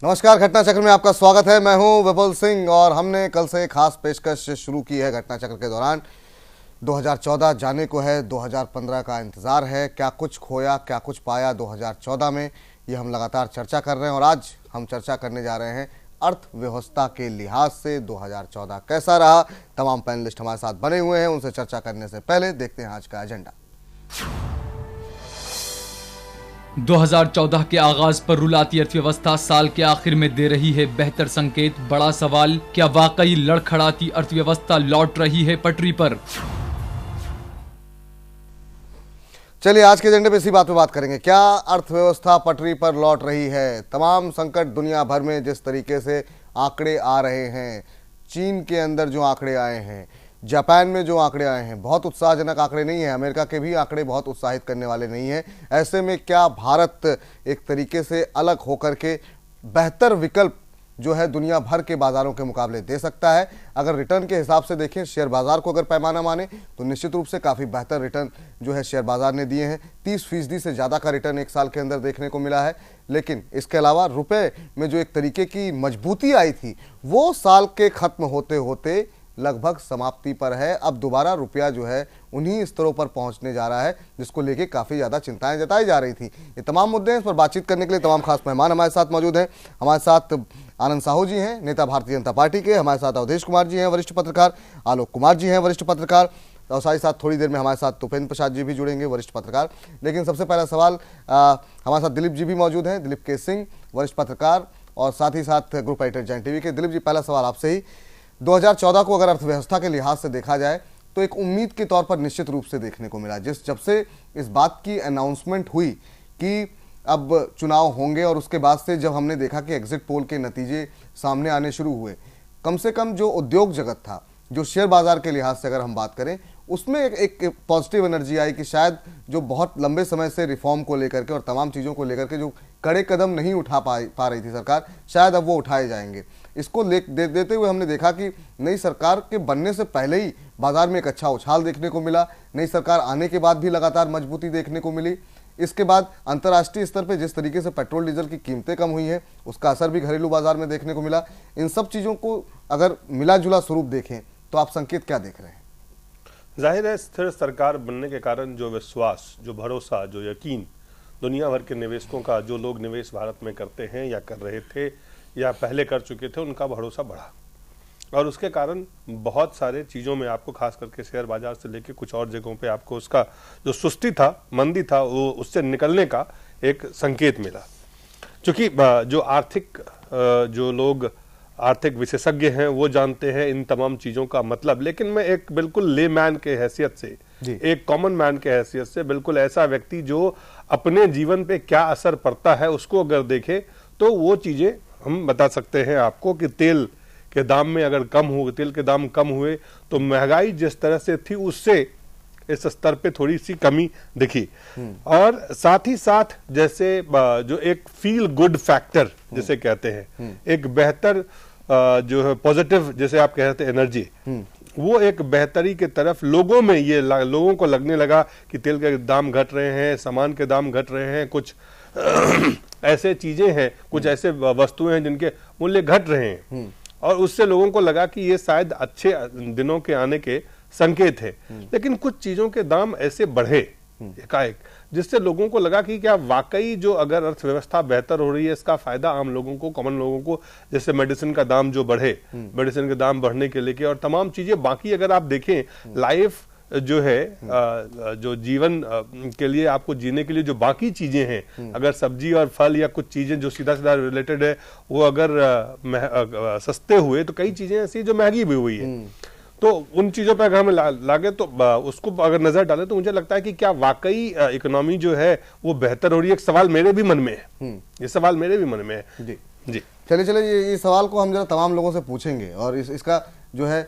नमस्कार, घटना चक्र में आपका स्वागत है। मैं हूं विपुल सिंह और हमने कल से खास पेशकश शुरू की है। घटना चक्र के दौरान 2014 जाने को है, 2015 का इंतजार है। क्या कुछ खोया, क्या कुछ पाया 2014 में, ये हम लगातार चर्चा कर रहे हैं। और आज हम चर्चा करने जा रहे हैं अर्थव्यवस्था के लिहाज से 2014 कैसा रहा। तमाम पैनलिस्ट हमारे साथ बने हुए हैं, उनसे चर्चा करने से पहले देखते हैं आज का एजेंडा। 2014 के आगाज पर रुलाती अर्थव्यवस्था साल के आखिर में दे रही है बेहतर संकेत। बड़ा सवाल, क्या वाकई लड़खड़ाती अर्थव्यवस्था लौट रही है पटरी पर? चलिए आज के एजेंडे पे इसी बात पे बात करेंगे। क्या अर्थव्यवस्था पटरी पर लौट रही है? तमाम संकट दुनिया भर में जिस तरीके से आंकड़े आ रहे हैं, चीन के अंदर जो आंकड़े आए हैं, जापान में जो आंकड़े आए हैं, बहुत उत्साहजनक आंकड़े नहीं हैं। अमेरिका के भी आंकड़े बहुत उत्साहित करने वाले नहीं हैं। ऐसे में क्या भारत एक तरीके से अलग होकर के बेहतर विकल्प जो है दुनिया भर के बाजारों के मुकाबले दे सकता है? अगर रिटर्न के हिसाब से देखें, शेयर बाजार को अगर पैमाना माने तो निश्चित रूप से काफ़ी बेहतर रिटर्न जो है शेयर बाजार ने दिए हैं। 30% से ज़्यादा का रिटर्न एक साल के अंदर देखने को मिला है। लेकिन इसके अलावा रुपए में जो एक तरीके की मजबूती आई थी, वो साल के ख़त्म होते होते लगभग समाप्ति पर है। अब दोबारा रुपया जो है उन्हीं स्तरों पर पहुंचने जा रहा है जिसको लेके काफ़ी ज़्यादा चिंताएं जताई जा रही थी। ये तमाम मुद्दे हैं, इस पर बातचीत करने के लिए तमाम खास मेहमान हमारे साथ मौजूद हैं। हमारे साथ आनंद साहू जी हैं, नेता भारतीय जनता पार्टी के। हमारे साथ अवधेश कुमार जी हैं, वरिष्ठ पत्रकार। आलोक कुमार जी हैं, वरिष्ठ पत्रकार। और साथ ही साथ थोड़ी देर में हमारे साथ उपेंद्र प्रसाद जी भी जुड़ेंगे, वरिष्ठ पत्रकार। लेकिन सबसे पहला सवाल, हमारे साथ दिलीप जी भी मौजूद हैं, दिलीप के सिंह, वरिष्ठ पत्रकार और साथ ही साथ ग्रुप एडिटर जैन टीवी के। दिलीप जी, पहला सवाल आपसे ही। 2014 को अगर अर्थव्यवस्था के लिहाज से देखा जाए तो एक उम्मीद के तौर पर निश्चित रूप से देखने को मिला। जब से इस बात की अनाउंसमेंट हुई कि अब चुनाव होंगे और उसके बाद से जब हमने देखा कि एग्जिट पोल के नतीजे सामने आने शुरू हुए, कम से कम जो उद्योग जगत था, जो शेयर बाजार के लिहाज से अगर हम बात करें, उसमें एक पॉजिटिव एनर्जी आई कि शायद जो बहुत लंबे समय से रिफॉर्म को लेकर के और तमाम चीज़ों को लेकर के जो कड़े कदम नहीं उठा पा रही थी सरकार, शायद अब वो उठाए जाएंगे। इसको देते हुए हमने देखा कि नई सरकार के बनने से पहले ही बाजार में एक अच्छा उछाल देखने को मिला। नई सरकार आने के बाद भी लगातार मजबूती देखने को मिली। इसके बाद अंतर्राष्ट्रीय स्तर पे जिस तरीके से पेट्रोल डीजल की कीमतें कम हुई हैं, उसका असर भी घरेलू बाजार में देखने को मिला। इन सब चीज़ों को अगर मिला जुला स्वरूप देखें तो आप संकेत क्या देख रहे हैं? जाहिर है, स्थिर सरकार बनने के कारण जो विश्वास, जो भरोसा, जो यकीन दुनिया भर के निवेशकों का, जो लोग निवेश भारत में करते हैं या कर रहे थे या पहले कर चुके थे, उनका भरोसा बढ़ा। और उसके कारण बहुत सारे चीज़ों में आपको, खास करके शेयर बाजार से लेकर कुछ और जगहों पे आपको उसका जो सुस्ती था, मंदी था, वो उससे निकलने का एक संकेत मिला। क्योंकि जो जो लोग आर्थिक विशेषज्ञ हैं वो जानते हैं इन तमाम चीज़ों का मतलब। लेकिन मैं एक बिल्कुल ले मैन के हैसियत से, एक कॉमन मैन के हैसियत से, बिल्कुल ऐसा व्यक्ति जो अपने जीवन पे क्या असर पड़ता है उसको अगर देखे तो वो चीज़ें हम बता सकते हैं आपको कि तेल के दाम में अगर तेल के दाम कम हुए तो महंगाई जिस तरह से थी उससे इस स्तर पे थोड़ी सी कमी दिखी। और साथ ही साथ जैसे जो एक फील गुड फैक्टर जिसे कहते हैं, एक बेहतर जो है पॉजिटिव, जैसे आप कहते हैं एनर्जी, वो एक बेहतरी के तरफ लोगों में ये लोगों को लगने लगा कि तेल के दाम घट रहे हैं, सामान के दाम घट रहे हैं, कुछ ऐसे चीजें हैं, कुछ ऐसे वस्तुएं हैं जिनके मूल्य घट रहे हैं। और उससे लोगों को लगा कि ये शायद अच्छे दिनों के आने के संकेत है। लेकिन कुछ चीजों के दाम ऐसे बढ़े एकाएक, जिससे लोगों को लगा कि क्या वाकई जो अगर अर्थव्यवस्था बेहतर हो रही है, इसका फायदा आम लोगों को, कॉमन लोगों को, जैसे मेडिसिन का दाम जो बढ़े, मेडिसिन के दाम बढ़ने के लेके और तमाम चीजें बाकी अगर आप देखें, लाइफ जो है जो जीवन के लिए आपको जीने के लिए जो बाकी चीजें हैं, अगर सब्जी और फल या कुछ चीजें जो सीधा सीधा रिलेटेड है वो अगर सस्ते हुए तो कई चीजें ऐसी जो महंगी भी हुई है। तो उन चीजों पर अगर हम लागे तो उसको अगर नजर डालें तो मुझे लगता है कि क्या वाकई इकोनॉमी जो है वो बेहतर हो रही है। एक सवाल मेरे भी मन में है, ये सवाल मेरे भी मन में है। जी जी, चलिए ये सवाल को हम जरा तमाम लोगों से पूछेंगे और इसका जो है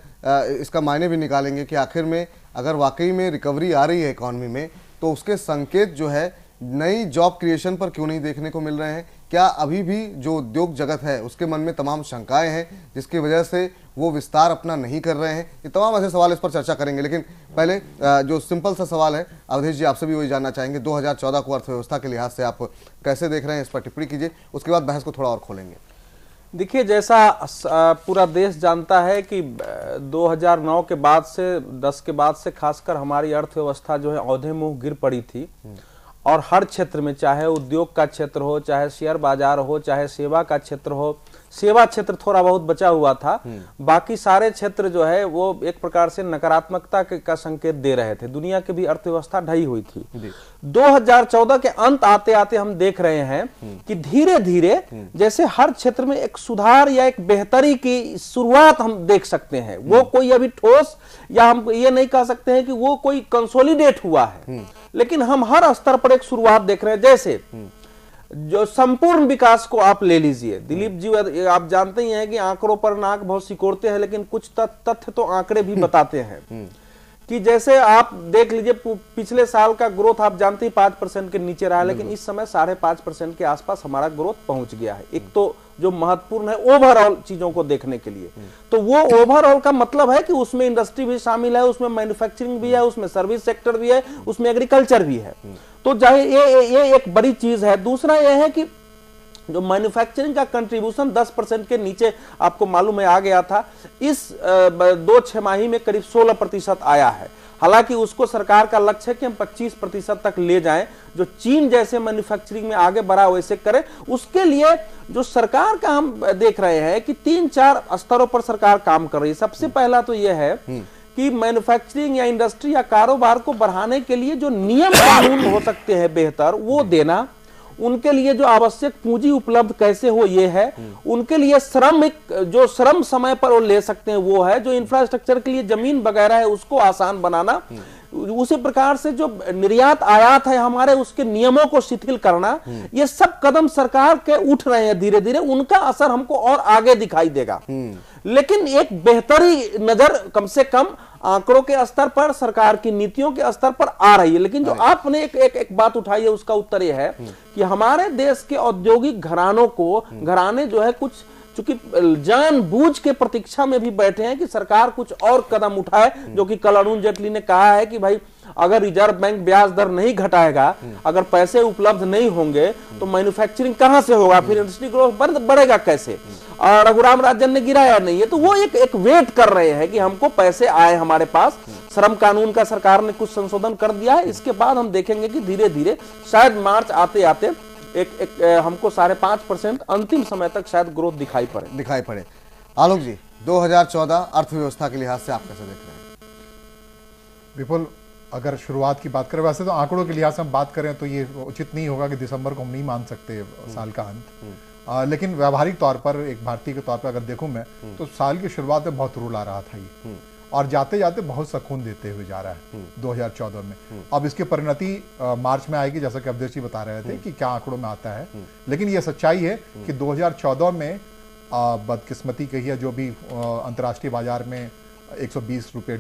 इसका मायने भी निकालेंगे कि आखिर में अगर वाकई में रिकवरी आ रही है इकॉनमी में तो उसके संकेत जो है नई जॉब क्रिएशन पर क्यों नहीं देखने को मिल रहे हैं? क्या अभी भी जो उद्योग जगत है उसके मन में तमाम शंकाएं हैं जिसकी वजह से वो विस्तार अपना नहीं कर रहे हैं? ये तमाम ऐसे सवाल इस पर चर्चा करेंगे। लेकिन पहले जो सिंपल सा सवाल है, अवधेश जी आपसे भी वही जानना चाहेंगे, 2014 को अर्थव्यवस्था के लिहाज से आप कैसे देख रहे हैं, इस पर टिप्पणी कीजिए, उसके बाद बहस को थोड़ा और खोलेंगे। देखिए, जैसा पूरा देश जानता है कि 2009 के बाद से 10 के बाद से खासकर हमारी अर्थव्यवस्था जो है औंधे मुंह गिर पड़ी थी और हर क्षेत्र में, चाहे उद्योग का क्षेत्र हो, चाहे शेयर बाजार हो, चाहे सेवा का क्षेत्र हो, सेवा क्षेत्र थोड़ा बहुत बचा हुआ था, बाकी सारे क्षेत्र जो है वो एक प्रकार से नकारात्मकता का संकेत दे रहे थे। दुनिया की भी अर्थव्यवस्था ढही हुई थी। 2014 के अंत आते आते हम देख रहे हैं कि धीरे धीरे जैसे हर क्षेत्र में एक सुधार या एक बेहतरी की शुरुआत हम देख सकते हैं। वो कोई अभी ठोस या हम ये नहीं कह सकते हैं कि वो कोई कंसोलिडेट हुआ है, लेकिन हम हर स्तर पर एक शुरुआत देख रहे हैं। जैसे जो संपूर्ण विकास को आप ले लीजिए, दिलीप जी आप जानते ही हैं कि आंकड़ों पर नाक बहुत सिकोड़ते हैं, लेकिन कुछ तथ्य तो आंकड़े भी बताते हैं कि जैसे आप देख लीजिए पिछले साल का ग्रोथ आप जानते ही 5% के नीचे रहा है, लेकिन इस समय 5.5% के आसपास हमारा ग्रोथ पहुंच गया है। एक तो जो महत्वपूर्ण है ओवरऑल चीजों को देखने के लिए, तो वो ओवरऑल का मतलब है कि उसमें इंडस्ट्री भी शामिल है, उसमें मैन्युफैक्चरिंग भी है, उसमें सर्विस सेक्टर भी है, उसमें एग्रीकल्चर भी है। तो चाहे ये एक बड़ी चीज है। दूसरा ये है कि जो मैन्युफैक्चरिंग का कंट्रीब्यूशन 10% के नीचे आपको मालूम है आ गया था, इस 2 छमाही में करीब 16% आया है। हालांकि उसको सरकार का लक्ष्य है कि हम 25% तक ले जाएं, जो चीन जैसे मैन्युफैक्चरिंग में आगे बढ़ा वैसे करें। उसके लिए जो सरकार का हम देख रहे हैं कि 3-4 स्तरों पर सरकार काम कर रही है। सबसे पहला तो यह है कि मैन्युफैक्चरिंग या इंडस्ट्री या कारोबार को बढ़ाने के लिए जो नियम कानून हो सकते हैं बेहतर, वो देना, उनके लिए जो आवश्यक पूंजी उपलब्ध कैसे हो ये है, उनके लिए जो श्रम समय पर वो ले सकते हैं वो है, जो इंफ्रास्ट्रक्चर के लिए जमीन वगैरह है उसको आसान बनाना, उसी प्रकार से जो निर्यात आयात है हमारे उसके नियमों को शिथिल करना, ये सब कदम सरकार के उठ रहे हैं धीरे धीरे। उनका असर हमको और आगे दिखाई देगा, लेकिन एक बेहतरी नजर कम से कम आंकड़ों के स्तर पर, सरकार की नीतियों के स्तर पर आ रही है। लेकिन जो आपने एक बात उठाई है उसका उत्तर यह है कि हमारे देश के औद्योगिक घराने जो है कुछ चूंकि जानबूझ के प्रतीक्षा में भी बैठे हैं कि सरकार कुछ और कदम उठाए, जो कि कल अरुण जेटली ने कहा है कि भाई अगर रिजर्व बैंक ब्याज दर नहीं घटाएगा, अगर पैसे उपलब्ध नहीं होंगे तो मैन्युफैक्चरिंग कहां से होगा, फिर इंडस्ट्री ग्रोथ बढ़ेगा कैसे। और रघुराम राजन ने गिराया नहीं है, तो वो एक वेट कर रहे हैं कि हमको पैसे आए हमारे पास। श्रम कानून का सरकार ने कुछ संशोधन कर दिया है, इसके बाद हम देखेंगे कि धीरे धीरे शायद मार्च आते आते हमको 5.5% अंतिम समय तक शायद ग्रोथ दिखाई पड़े। आलोक जी, 2014 अर्थव्यवस्था के लिहाज से आप कैसे देख रहे हैं? विपुल, अगर शुरुआत की बात करें, वैसे तो आंकड़ों के लिहाज से हम बात करें तो ये उचित नहीं होगा कि दिसंबर को हम नहीं मान सकते साल का अंत, लेकिन व्यावहारिक तौर पर, एक भारतीय के तौर पर अगर देखूं मैं, तो साल की शुरुआत में बहुत रूल आ रहा था ये, और जाते जाते बहुत सुकून देते हुए जा रहा है 2014 में। अब इसकी परिणति मार्च में आएगी, जैसा कि अवधेश जी बता रहे थे कि क्या आंकड़ों में आता है, लेकिन यह सच्चाई है कि 2014 में बदकिस्मती कही है, जो भी अंतर्राष्ट्रीय बाजार में 120 रुपये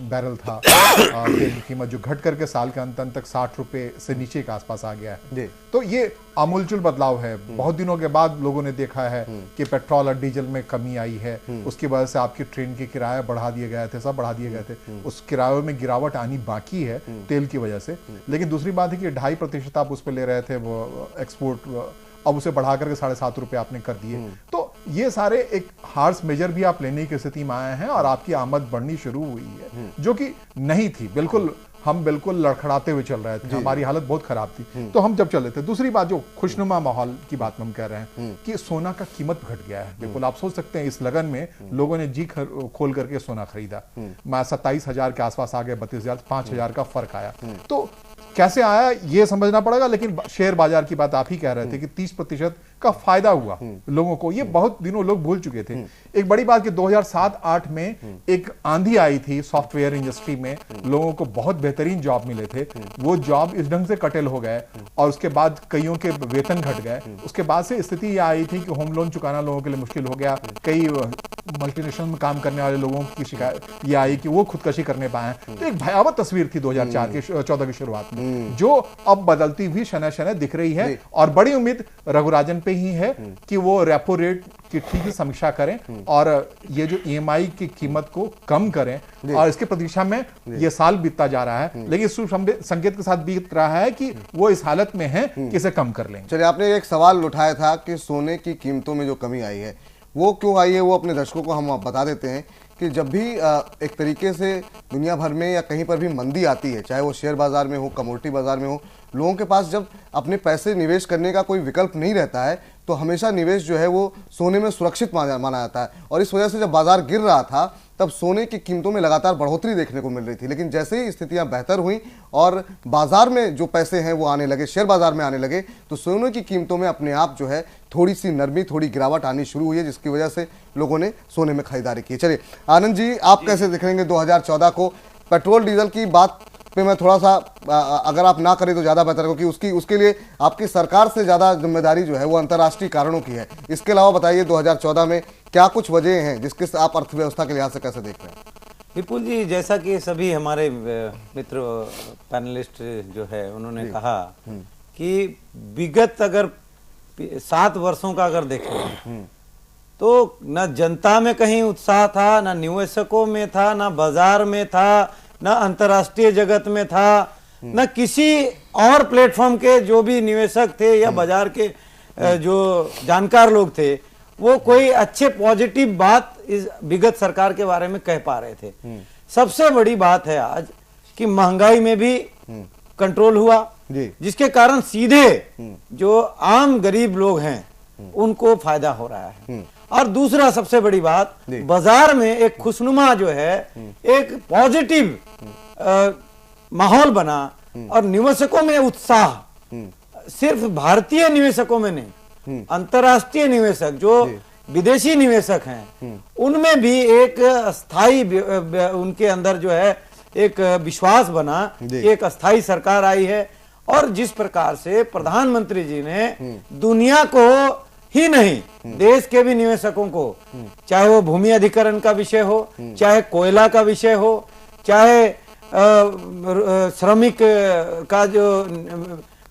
बैरल था तेल की कीमत, जो घट करके साल के अंत तक 60 रुपये से नीचे के आसपास आ गया है। तो ये आमूलचूल बदलाव है। बहुत दिनों के बाद लोगों ने देखा है कि पेट्रोल और डीजल में कमी आई है, उसकी वजह से आपकी ट्रेन के किराए बढ़ा दिए गए थे, सब बढ़ा दिए गए थे, उस किरायों में गिरावट आनी बाकी है तेल की वजह से। लेकिन दूसरी बात है कि 2.5% आप उस पर ले रहे थे वो एक्सपोर्ट, अब उसे बढ़ा करके 7.5 रुपये आपने कर दिए। तो ये सारे एक हार्श मेजर भी आप लेने की स्थिति में आए हैं और आपकी आमद बढ़नी शुरू हुई है, जो कि नहीं थी। हम बिल्कुल लड़खड़ाते हुए चल रहे थे, हमारी हालत बहुत खराब थी, तो हम जब चल रहे थे। दूसरी बात, जो खुशनुमा माहौल की बात हम कह रहे हैं कि सोना का कीमत घट गया है। बिल्कुल आप सोच सकते हैं इस लगन में लोगों ने जी खोल करके सोना खरीदा। 27,000 के आसपास आ गए, 32,000, 5,000 का फर्क आया। तो कैसे आया ये समझना पड़ेगा, लेकिन शेयर बाजार की बात आप ही कह रहे थे कि 30% का फायदा हुआ लोगों को, ये बहुत दिनों लोग भूल चुके थे। एक बड़ी बात कि 2007-8 में एक आंधी आई थी सॉफ्टवेयर इंडस्ट्री में, लोगों को बहुत बेहतरीन जॉब मिले थे, वो जॉब इस ढंग से कटेल हो गए और उसके बाद कईयों के वेतन घट गए। उसके बाद से स्थिति ये आई थी कि होम लोन चुकाना लोगों के लिए मुश्किल हो गया। कई मल्टीनेशनल में काम करने वाले लोगों की शिकायत ये आई कि वो खुदकशी करने पाए। तो एक भयावह तस्वीर थी 2014 की शुरुआत में, जो अब बदलती हुई शनय शनय दिख रही है। और बड़ी उम्मीद रघुराजन पे ही है कि वो रेपो रेट की ठीक से समीक्षा करें और ये जो ईएमआई की कीमत को कम करें। और इसके प्रतीक्षा में ये साल बीतता जा रहा है, लेकिन शुभ संकेत के साथ बीत रहा है कि वो इस हालत में है कि इसे कम कर लेंगे। चलिए, आपने एक सवाल उठाया था कि सोने की कीमतों में जो कमी आई है वो क्यों आई है, वो अपने दर्शकों को हम बता देते हैं कि जब भी एक तरीके से दुनिया भर में या कहीं पर भी मंदी आती है, चाहे वो शेयर बाजार में हो, कमोडिटी बाजार में हो, लोगों के पास जब अपने पैसे निवेश करने का कोई विकल्प नहीं रहता है तो हमेशा निवेश जो है वो सोने में सुरक्षित माना जाता है। और इस वजह से जब बाजार गिर रहा था तब सोने की कीमतों में लगातार बढ़ोतरी देखने को मिल रही थी, लेकिन जैसे ही स्थितियां बेहतर हुई और बाजार में जो पैसे हैं वो आने लगे, शेयर बाजार में आने लगे, तो सोने की कीमतों में अपने आप जो है थोड़ी सी नरमी, थोड़ी गिरावट आनी शुरू हुई है, जिसकी वजह से लोगों ने सोने में खरीदारी की। चलिए आनंद जी, आप कैसे देखेंगे 2014 को? पेट्रोल डीजल की बात पे मैं थोड़ा सा अगर आप ना करें तो ज़्यादा बेहतर हो, क्योंकि उसके लिए आपकी सरकार से ज़्यादा जिम्मेदारी जो है वो अंतर्राष्ट्रीय कारणों की है। इसके अलावा बताइए 2014 में क्या कुछ वजह हैं जिसके आप अर्थव्यवस्था के लिहाज से कैसे देख रहे हैं? विपुल जी, जैसा कि सभी हमारे मित्र पैनलिस्ट जो है उन्होंने कहा कि विगत अगर 7 वर्षों का अगर देखें तो न जनता में कहीं उत्साह था, न निवेशकों में था, न बाजार में था, न अंतर्राष्ट्रीय जगत में था, न किसी और प्लेटफॉर्म के जो भी निवेशक थे या बाजार के जो जानकार लोग थे वो कोई अच्छे पॉजिटिव बात इस विगत सरकार के बारे में कह पा रहे थे। सबसे बड़ी बात है आज कि महंगाई में भी कंट्रोल हुआ, जिसके कारण सीधे जो आम गरीब लोग हैं उनको फायदा हो रहा है। और दूसरा सबसे बड़ी बात, बाजार में एक खुशनुमा जो है, एक पॉजिटिव माहौल बना और निवेशकों में उत्साह, सिर्फ भारतीय निवेशकों में नहीं, अंतर्राष्ट्रीय निवेशक जो विदेशी निवेशक हैं उनमें भी एक स्थायी उनके अंदर जो है एक विश्वास बना कि एक अस्थाई सरकार आई है। और जिस प्रकार से प्रधानमंत्री जी ने दुनिया को ही नहीं, देश के भी निवेशकों को, चाहे वो भूमि अधिकरण का विषय हो, चाहे कोयला का विषय हो, चाहे श्रमिक का जो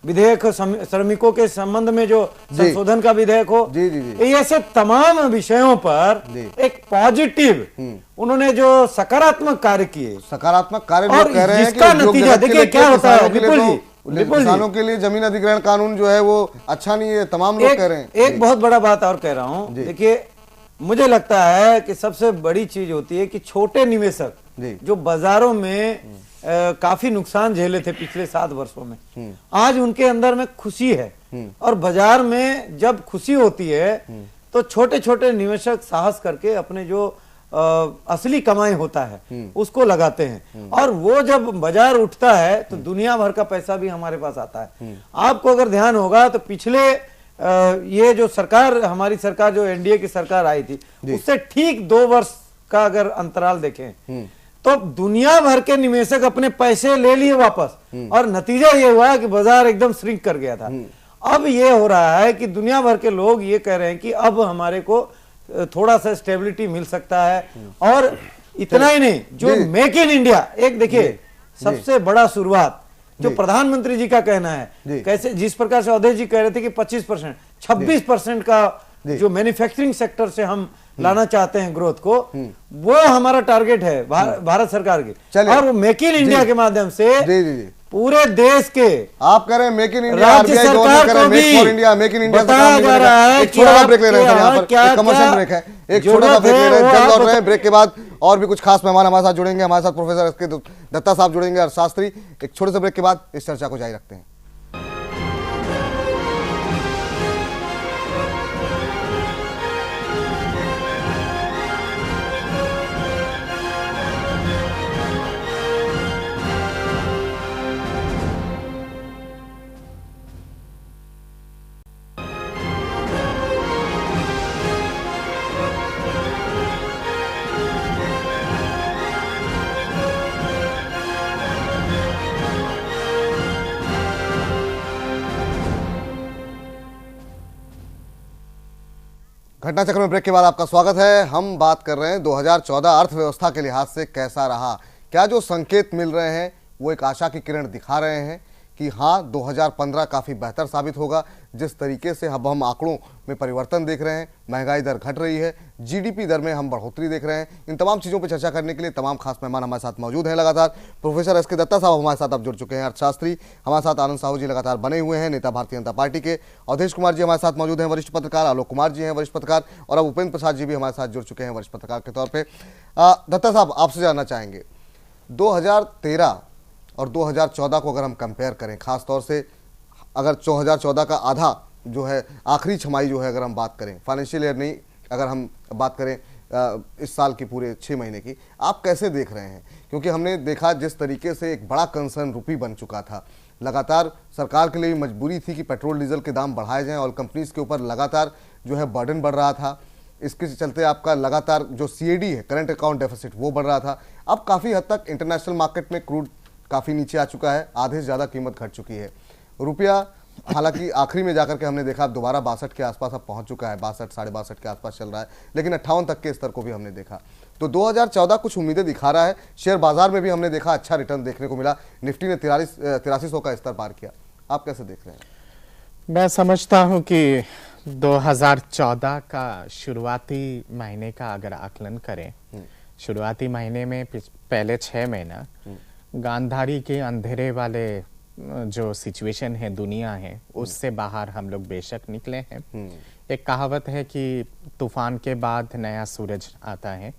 विधेयक, श्रमिकों के संबंध में जो संशोधन का विधेयक हो, ऐसे तमाम विषयों पर एक पॉजिटिव उन्होंने जो सकारात्मक कार्य किए, सकारात्मक कार्य और कह रहे हैं जिसका नतीजा देखिए क्या होता है विपुल जी, किसानों के लिए जमीन अधिग्रहण कानून जो है वो अच्छा नहीं है, तमाम लोग कह रहे हैं। एक बहुत बड़ा बात और कह रहा हूं, देखिए मुझे लगता है कि सबसे बड़ी चीज होती है कि छोटे निवेशक जो बाजारों में काफी नुकसान झेले थे पिछले 7 वर्षों में, आज उनके अंदर में खुशी है। और बाजार में जब खुशी होती है तो छोटे छोटे निवेशक साहस करके अपने जो असली कमाई होता है उसको लगाते हैं, और वो जब बाजार उठता है तो दुनिया भर का पैसा भी हमारे पास आता है। आपको अगर ध्यान होगा तो पिछले ये जो सरकार, हमारी सरकार जो एनडीए की सरकार आई थी, उससे ठीक 2 वर्ष का अगर अंतराल देखें तो दुनिया भर के निवेशक अपने पैसे ले लिए वापस, और नतीजा ये हुआ कि बाजार एकदम श्रिंक कर गया था। अब ये हो रहा है कि दुनिया भर के लोग ये कह रहे हैं कि अब हमारे को थोड़ा सा स्टेबिलिटी मिल सकता है। और इतना ही नहीं, जो मेक इन इंडिया, एक देखिए सबसे बड़ा शुरुआत जो प्रधानमंत्री जी का कहना है, कैसे जिस प्रकार से अवधेश जी कह रहे थे कि 25%, 26% का जो मैन्युफैक्चरिंग सेक्टर से हम लाना चाहते हैं ग्रोथ को, वो हमारा टारगेट है भारत सरकार की। और वो मेक इन इंडिया के माध्यम से पूरे देश के, आप कह रहे हैं मेक इन इंडिया, राज्य सरकार को भी make for India, make in India बताया जा रहा है। एक छोटा सा ब्रेक ले रहे हैं यहाँ पर, एक कमर्शियल ब्रेक है, एक छोटा सा ब्रेक ले रहे हैं, जल्द लौट रहे हैं। ब्रेक के बाद और भी कुछ खास मेहमान हमारे साथ जुड़ेंगे, हमारे साथ प्रोफेसर एस के दत्ता साहब जुड़ेंगे, अर्थशास्त्री। एक छोटे से ब्रेक के बाद इस चर्चा को जारी रखते हैं। घटना चक्र में ब्रेक के बाद आपका स्वागत है। हम बात कर रहे हैं 2014 अर्थव्यवस्था के लिहाज से कैसा रहा। क्या जो संकेत मिल रहे हैं वो एक आशा की किरण दिखा रहे हैं कि हाँ 2015 काफ़ी बेहतर साबित होगा। जिस तरीके से अब हम आंकड़ों में परिवर्तन देख रहे हैं, महंगाई दर घट रही है, जीडीपी दर में हम बढ़ोतरी देख रहे हैं, इन तमाम चीज़ों पर चर्चा करने के लिए तमाम खास मेहमान हमारे साथ मौजूद हैं। लगातार प्रोफेसर एस के दत्ता साहब हमारे साथ अब जुड़ चुके हैं, अर्थशास्त्री हमारे साथ आनंद साहू जी लगातार बने हुए हैं, नेता भारतीय जनता पार्टी के अवधेश कुमार जी हमारे साथ मौजूद हैं, वरिष्ठ पत्रकार, आलोक कुमार जी हैं वरिष्ठ पत्रकार, और अब उपेंद्र प्रसाद जी भी हमारे साथ जुड़ चुके हैं वरिष्ठ पत्रकार के तौर पर। दत्ता साहब, आपसे जानना चाहेंगे 2013 और 2014 को अगर हम कंपेयर करें, खास तौर से अगर 2014 का आधा जो है आखिरी छमाही जो है अगर हम बात करें, फाइनेंशियल ईयर नहीं, अगर हम बात करें इस साल की पूरे 6 महीने की, आप कैसे देख रहे हैं? क्योंकि हमने देखा जिस तरीके से एक बड़ा कंसर्न रुपी बन चुका था, लगातार सरकार के लिए मजबूरी थी कि पेट्रोल डीजल के दाम बढ़ाए जाएं और कंपनीज के ऊपर लगातार जो है बर्डन बढ़ रहा था। इसके चलते आपका लगातार जो CAD है, करंट अकाउंट डेफिसिट, वो बढ़ रहा था। अब काफ़ी हद तक इंटरनेशनल मार्केट में क्रूड काफ़ी नीचे आ चुका है, आधे से ज़्यादा कीमत घट चुकी है। रुपया हालांकि आखिरी में जाकर के हमने देखा अब दोबारा 62 के आसपास अब पहुंच चुका है, 62 साढ़े 62 के आसपास चल रहा है, लेकिन 58 तक के स्तर को भी हमने देखा। तो 2014 कुछ उम्मीदें दिखा रहा है। शेयर बाजार में भी हमने देखा अच्छा रिटर्न देखने को मिला, निफ्टी ने 8300 का स्तर पार किया। आप कैसे देख रहे हैं? मैं समझता हूं कि 2014 का शुरुआती महीने का अगर आकलन करें, शुरुआती महीने में पहले 6 महीना गांधारी के अंधेरे वाले जो सिचुएशन है, दुनिया है, उससे बाहर हम लोग बेशक निकले हैं। एक कहावत है कि तूफान के बाद नया सूरज आता है,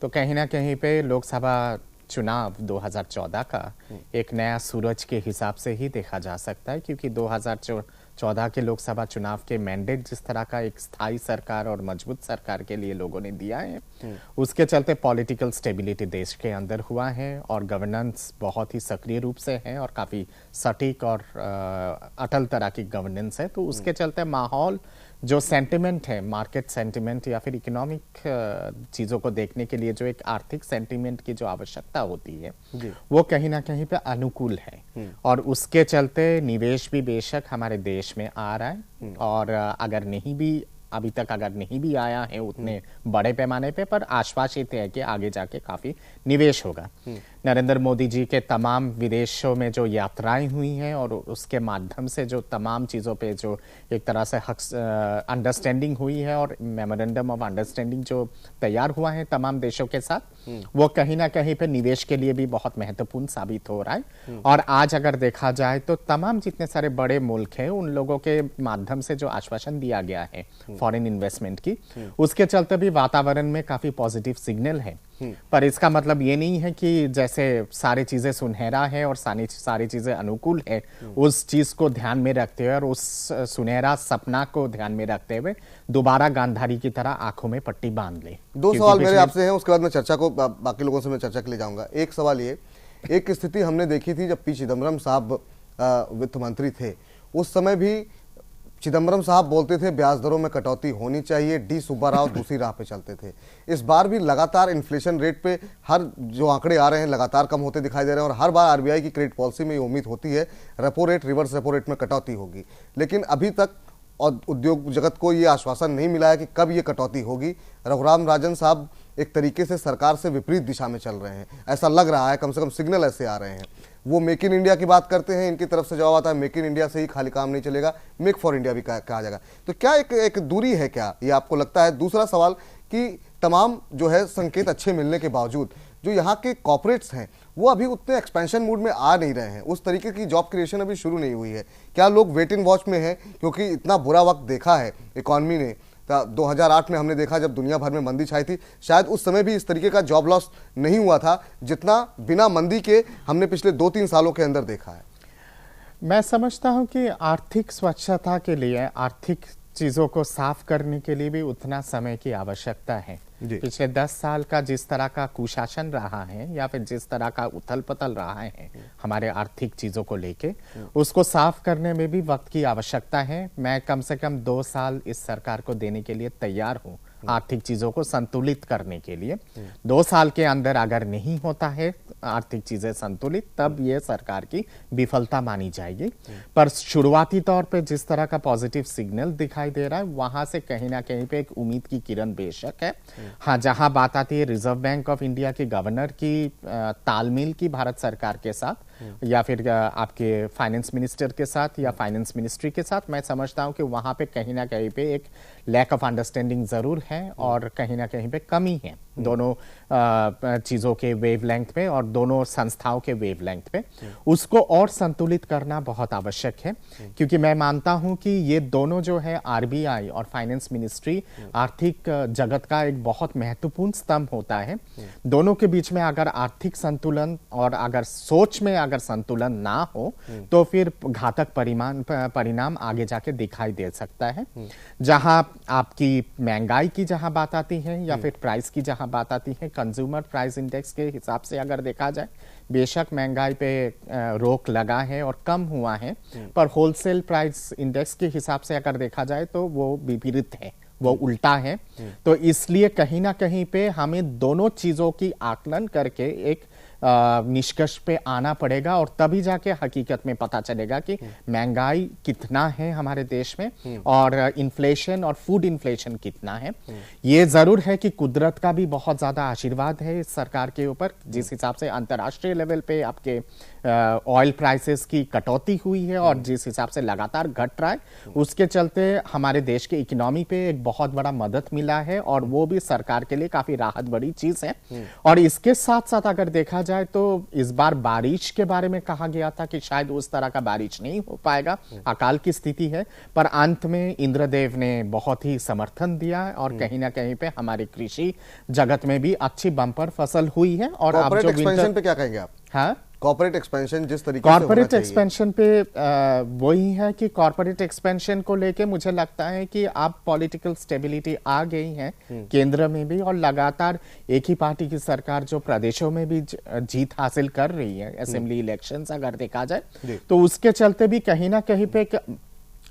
तो कहीं ना कहीं पे लोकसभा चुनाव 2014 का एक नया सूरज के हिसाब से ही देखा जा सकता है, क्योंकि 2014 के लोकसभा चुनाव के मैंडेट जिस तरह का एक स्थायी सरकार और मजबूत सरकार के लिए लोगों ने दिया है, उसके चलते पॉलिटिकल स्टेबिलिटी देश के अंदर हुआ है और गवर्नेंस बहुत ही सक्रिय रूप से है और काफ़ी सटीक और अटल तरह की गवर्नेंस है। तो उसके चलते माहौल, जो सेंटिमेंट है, मार्केट सेंटिमेंट या फिर इकोनॉमिक चीज़ों को देखने के लिए जो एक आर्थिक सेंटिमेंट की जो आवश्यकता होती है, वो कहीं ना कहीं पे अनुकूल है और उसके चलते निवेश भी बेशक हमारे देश में आ रहा है और अभी तक अगर नहीं भी आया है उतने बड़े पैमाने पे, पर आश्वासित है कि आगे जाके काफी निवेश होगा। नरेंद्र मोदी जी के तमाम विदेशों में जो यात्राएं हुई हैं और उसके माध्यम से जो तमाम चीज़ों पे जो एक तरह से अंडरस्टैंडिंग हुई है और मेमोरेंडम ऑफ अंडरस्टैंडिंग जो तैयार हुआ है तमाम देशों के साथ, वो कहीं ना कहीं पे निवेश के लिए भी बहुत महत्वपूर्ण साबित हो रहा है। और आज अगर देखा जाए तो तमाम जितने सारे बड़े मुल्क हैं उन लोगों के माध्यम से जो आश्वासन दिया गया है फॉरेन इन्वेस्टमेंट की, उसके चलते भी वातावरण में काफी पॉजिटिव सिग्नल है। पर इसका मतलब ये नहीं है कि जैसे सारी चीजें सुनहरा है और सारी चीजें अनुकूल है, उस चीज को ध्यान में रखते हुए और उस सुनहरा सपना को ध्यान में रखते हुए दोबारा गांधारी की तरह आंखों में पट्टी बांध ले। 2 सवाल मेरे आपसे हैं, उसके बाद मैं चर्चा को बाकी लोगों से मैं चर्चा के लिए जाऊंगा। एक सवाल ये, एक स्थिति हमने देखी थी जब पी चिदम्बरम साहब वित्त मंत्री थे, उस समय भी चिदम्बरम साहब बोलते थे ब्याज दरों में कटौती होनी चाहिए, डी सुब्बा राव दूसरी राह पे चलते थे। इस बार भी लगातार इन्फ्लेशन रेट पे हर जो आंकड़े आ रहे हैं लगातार कम होते दिखाई दे रहे हैं और हर बार आरबीआई की क्रेडिट पॉलिसी में ये उम्मीद होती है repo rate, reverse repo rate में कटौती होगी, लेकिन अभी तक और उद्योग जगत को ये आश्वासन नहीं मिला है कि कब ये कटौती होगी। रघुराम राजन साहब एक तरीके से सरकार से विपरीत दिशा में चल रहे हैं, ऐसा लग रहा है, कम से कम सिग्नल ऐसे आ रहे हैं। वो मेक इन इंडिया की बात करते हैं, इनकी तरफ से जवाब आता है मेक इन इंडिया से ही खाली काम नहीं चलेगा, मेक फॉर इंडिया भी कहा जाएगा। तो क्या एक दूरी है क्या, ये आपको लगता है? दूसरा सवाल कि तमाम जो है संकेत अच्छे मिलने के बावजूद जो यहाँ के कॉर्पोरेट्स हैं वो अभी उतने एक्सपेंशन मूड में आ नहीं रहे हैं, उस तरीके की जॉब क्रिएशन अभी शुरू नहीं हुई है। क्या लोग वेट इन वॉच में हैं क्योंकि इतना बुरा वक्त देखा है इकॉनमी ने? 2008 में हमने देखा जब दुनिया भर में मंदी छाई थी, शायद उस समय भी इस तरीके का जॉब लॉस नहीं हुआ था जितना बिना मंदी के हमने पिछले 2-3 सालों के अंदर देखा है। मैं समझता हूं कि आर्थिक स्वच्छता के लिए, आर्थिक चीज़ों को साफ करने के लिए भी उतना समय की आवश्यकता है। पिछले 10 साल का जिस तरह का कुशासन रहा है या फिर जिस तरह का उथल पथल रहा है हमारे आर्थिक चीज़ों को लेके, उसको साफ करने में भी वक्त की आवश्यकता है। मैं कम से कम 2 साल इस सरकार को देने के लिए तैयार हूँ आर्थिक चीज़ों को संतुलित करने के लिए। 2 साल के अंदर अगर नहीं होता है आर्थिक चीज़ें संतुलित, तब ये सरकार की विफलता मानी जाएगी। पर शुरुआती तौर पे जिस तरह का पॉजिटिव सिग्नल दिखाई दे रहा है, वहां से कहीं ना कहीं पे एक उम्मीद की किरण बेशक है। हाँ, जहां बात आती है रिजर्व बैंक ऑफ इंडिया के गवर्नर की तालमेल की भारत सरकार के साथ, या फिर आपके फाइनेंस मिनिस्टर के साथ या फाइनेंस मिनिस्ट्री के साथ, मैं समझता हूं कि वहां पे कहीं ना कहीं पे एक लैक ऑफ अंडरस्टैंडिंग जरूर है और कहीं ना कहीं पे कमी है दोनों चीजों के वेवलेंथ पे और दोनों संस्थाओं के वेवलेंथ पे। उसको और संतुलित करना बहुत आवश्यक है, क्योंकि मैं मानता हूं कि ये दोनों जो है आरबीआई और फाइनेंस मिनिस्ट्री आर्थिक जगत का एक बहुत महत्वपूर्ण स्तंभ होता है। दोनों के बीच में अगर आर्थिक संतुलन और अगर सोच में अगर संतुलन ना हो तो फिर घातक परिणाम आगे जाके दिखाई दे सकता है। जहां आपकी महंगाई की जहां बात आती है या फिर प्राइस की जहां बात आती है, कंज्यूमर प्राइस इंडेक्स के हिसाब से अगर देखा जाए, बेशक महंगाई पे रोक लगा है और कम हुआ है, पर होलसेल प्राइस इंडेक्स के हिसाब से अगर देखा जाए तो वो विपरीत है, वो उल्टा है। तो इसलिए कहीं ना कहीं पे हमें दोनों चीजों की आकलन करके एक निष्कर्ष पे आना पड़ेगा और तभी जाके हकीकत में पता चलेगा कि महंगाई कितना है हमारे देश में और इन्फ्लेशन और फूड इन्फ्लेशन कितना है। ये जरूर है कि कुदरत का भी बहुत ज्यादा आशीर्वाद है इस सरकार के ऊपर, जिस हिसाब से अंतर्राष्ट्रीय लेवल पे आपके ऑयल प्राइसेस की कटौती हुई है और जिस हिसाब से लगातार घट रहा है, उसके चलते हमारे देश के इकोनॉमी पे एक बहुत बड़ा मदद मिला है और वो भी सरकार के लिए काफी राहत बड़ी चीज है। और इसके साथ साथ अगर देखा जाए तो इस बार बारिश के बारे में कहा गया था कि शायद उस तरह का बारिश नहीं हो पाएगा, अकाल की स्थिति है, पर अंत में इंद्रदेव ने बहुत ही समर्थन दिया और कहीं ना कहीं पे हमारी कृषि जगत में भी अच्छी बम्पर फसल हुई है। और आप जो एक्सपेंशन पे क्या कहेंगे आप? हाँ, कॉर्पोरेट एक्सपेंशन जिस तरीके से कॉर्पोरेट एक्सपेंशन पे वही है कि कॉर्पोरेट एक्सपेंशन को लेके मुझे लगता है कि अब पॉलिटिकल स्टेबिलिटी आ गई है केंद्र में भी, और लगातार एक ही पार्टी की सरकार जो प्रदेशों में भी जीत हासिल कर रही है असेंबली इलेक्शंस अगर देखा जाए, तो उसके चलते भी कहीं ना कहीं पे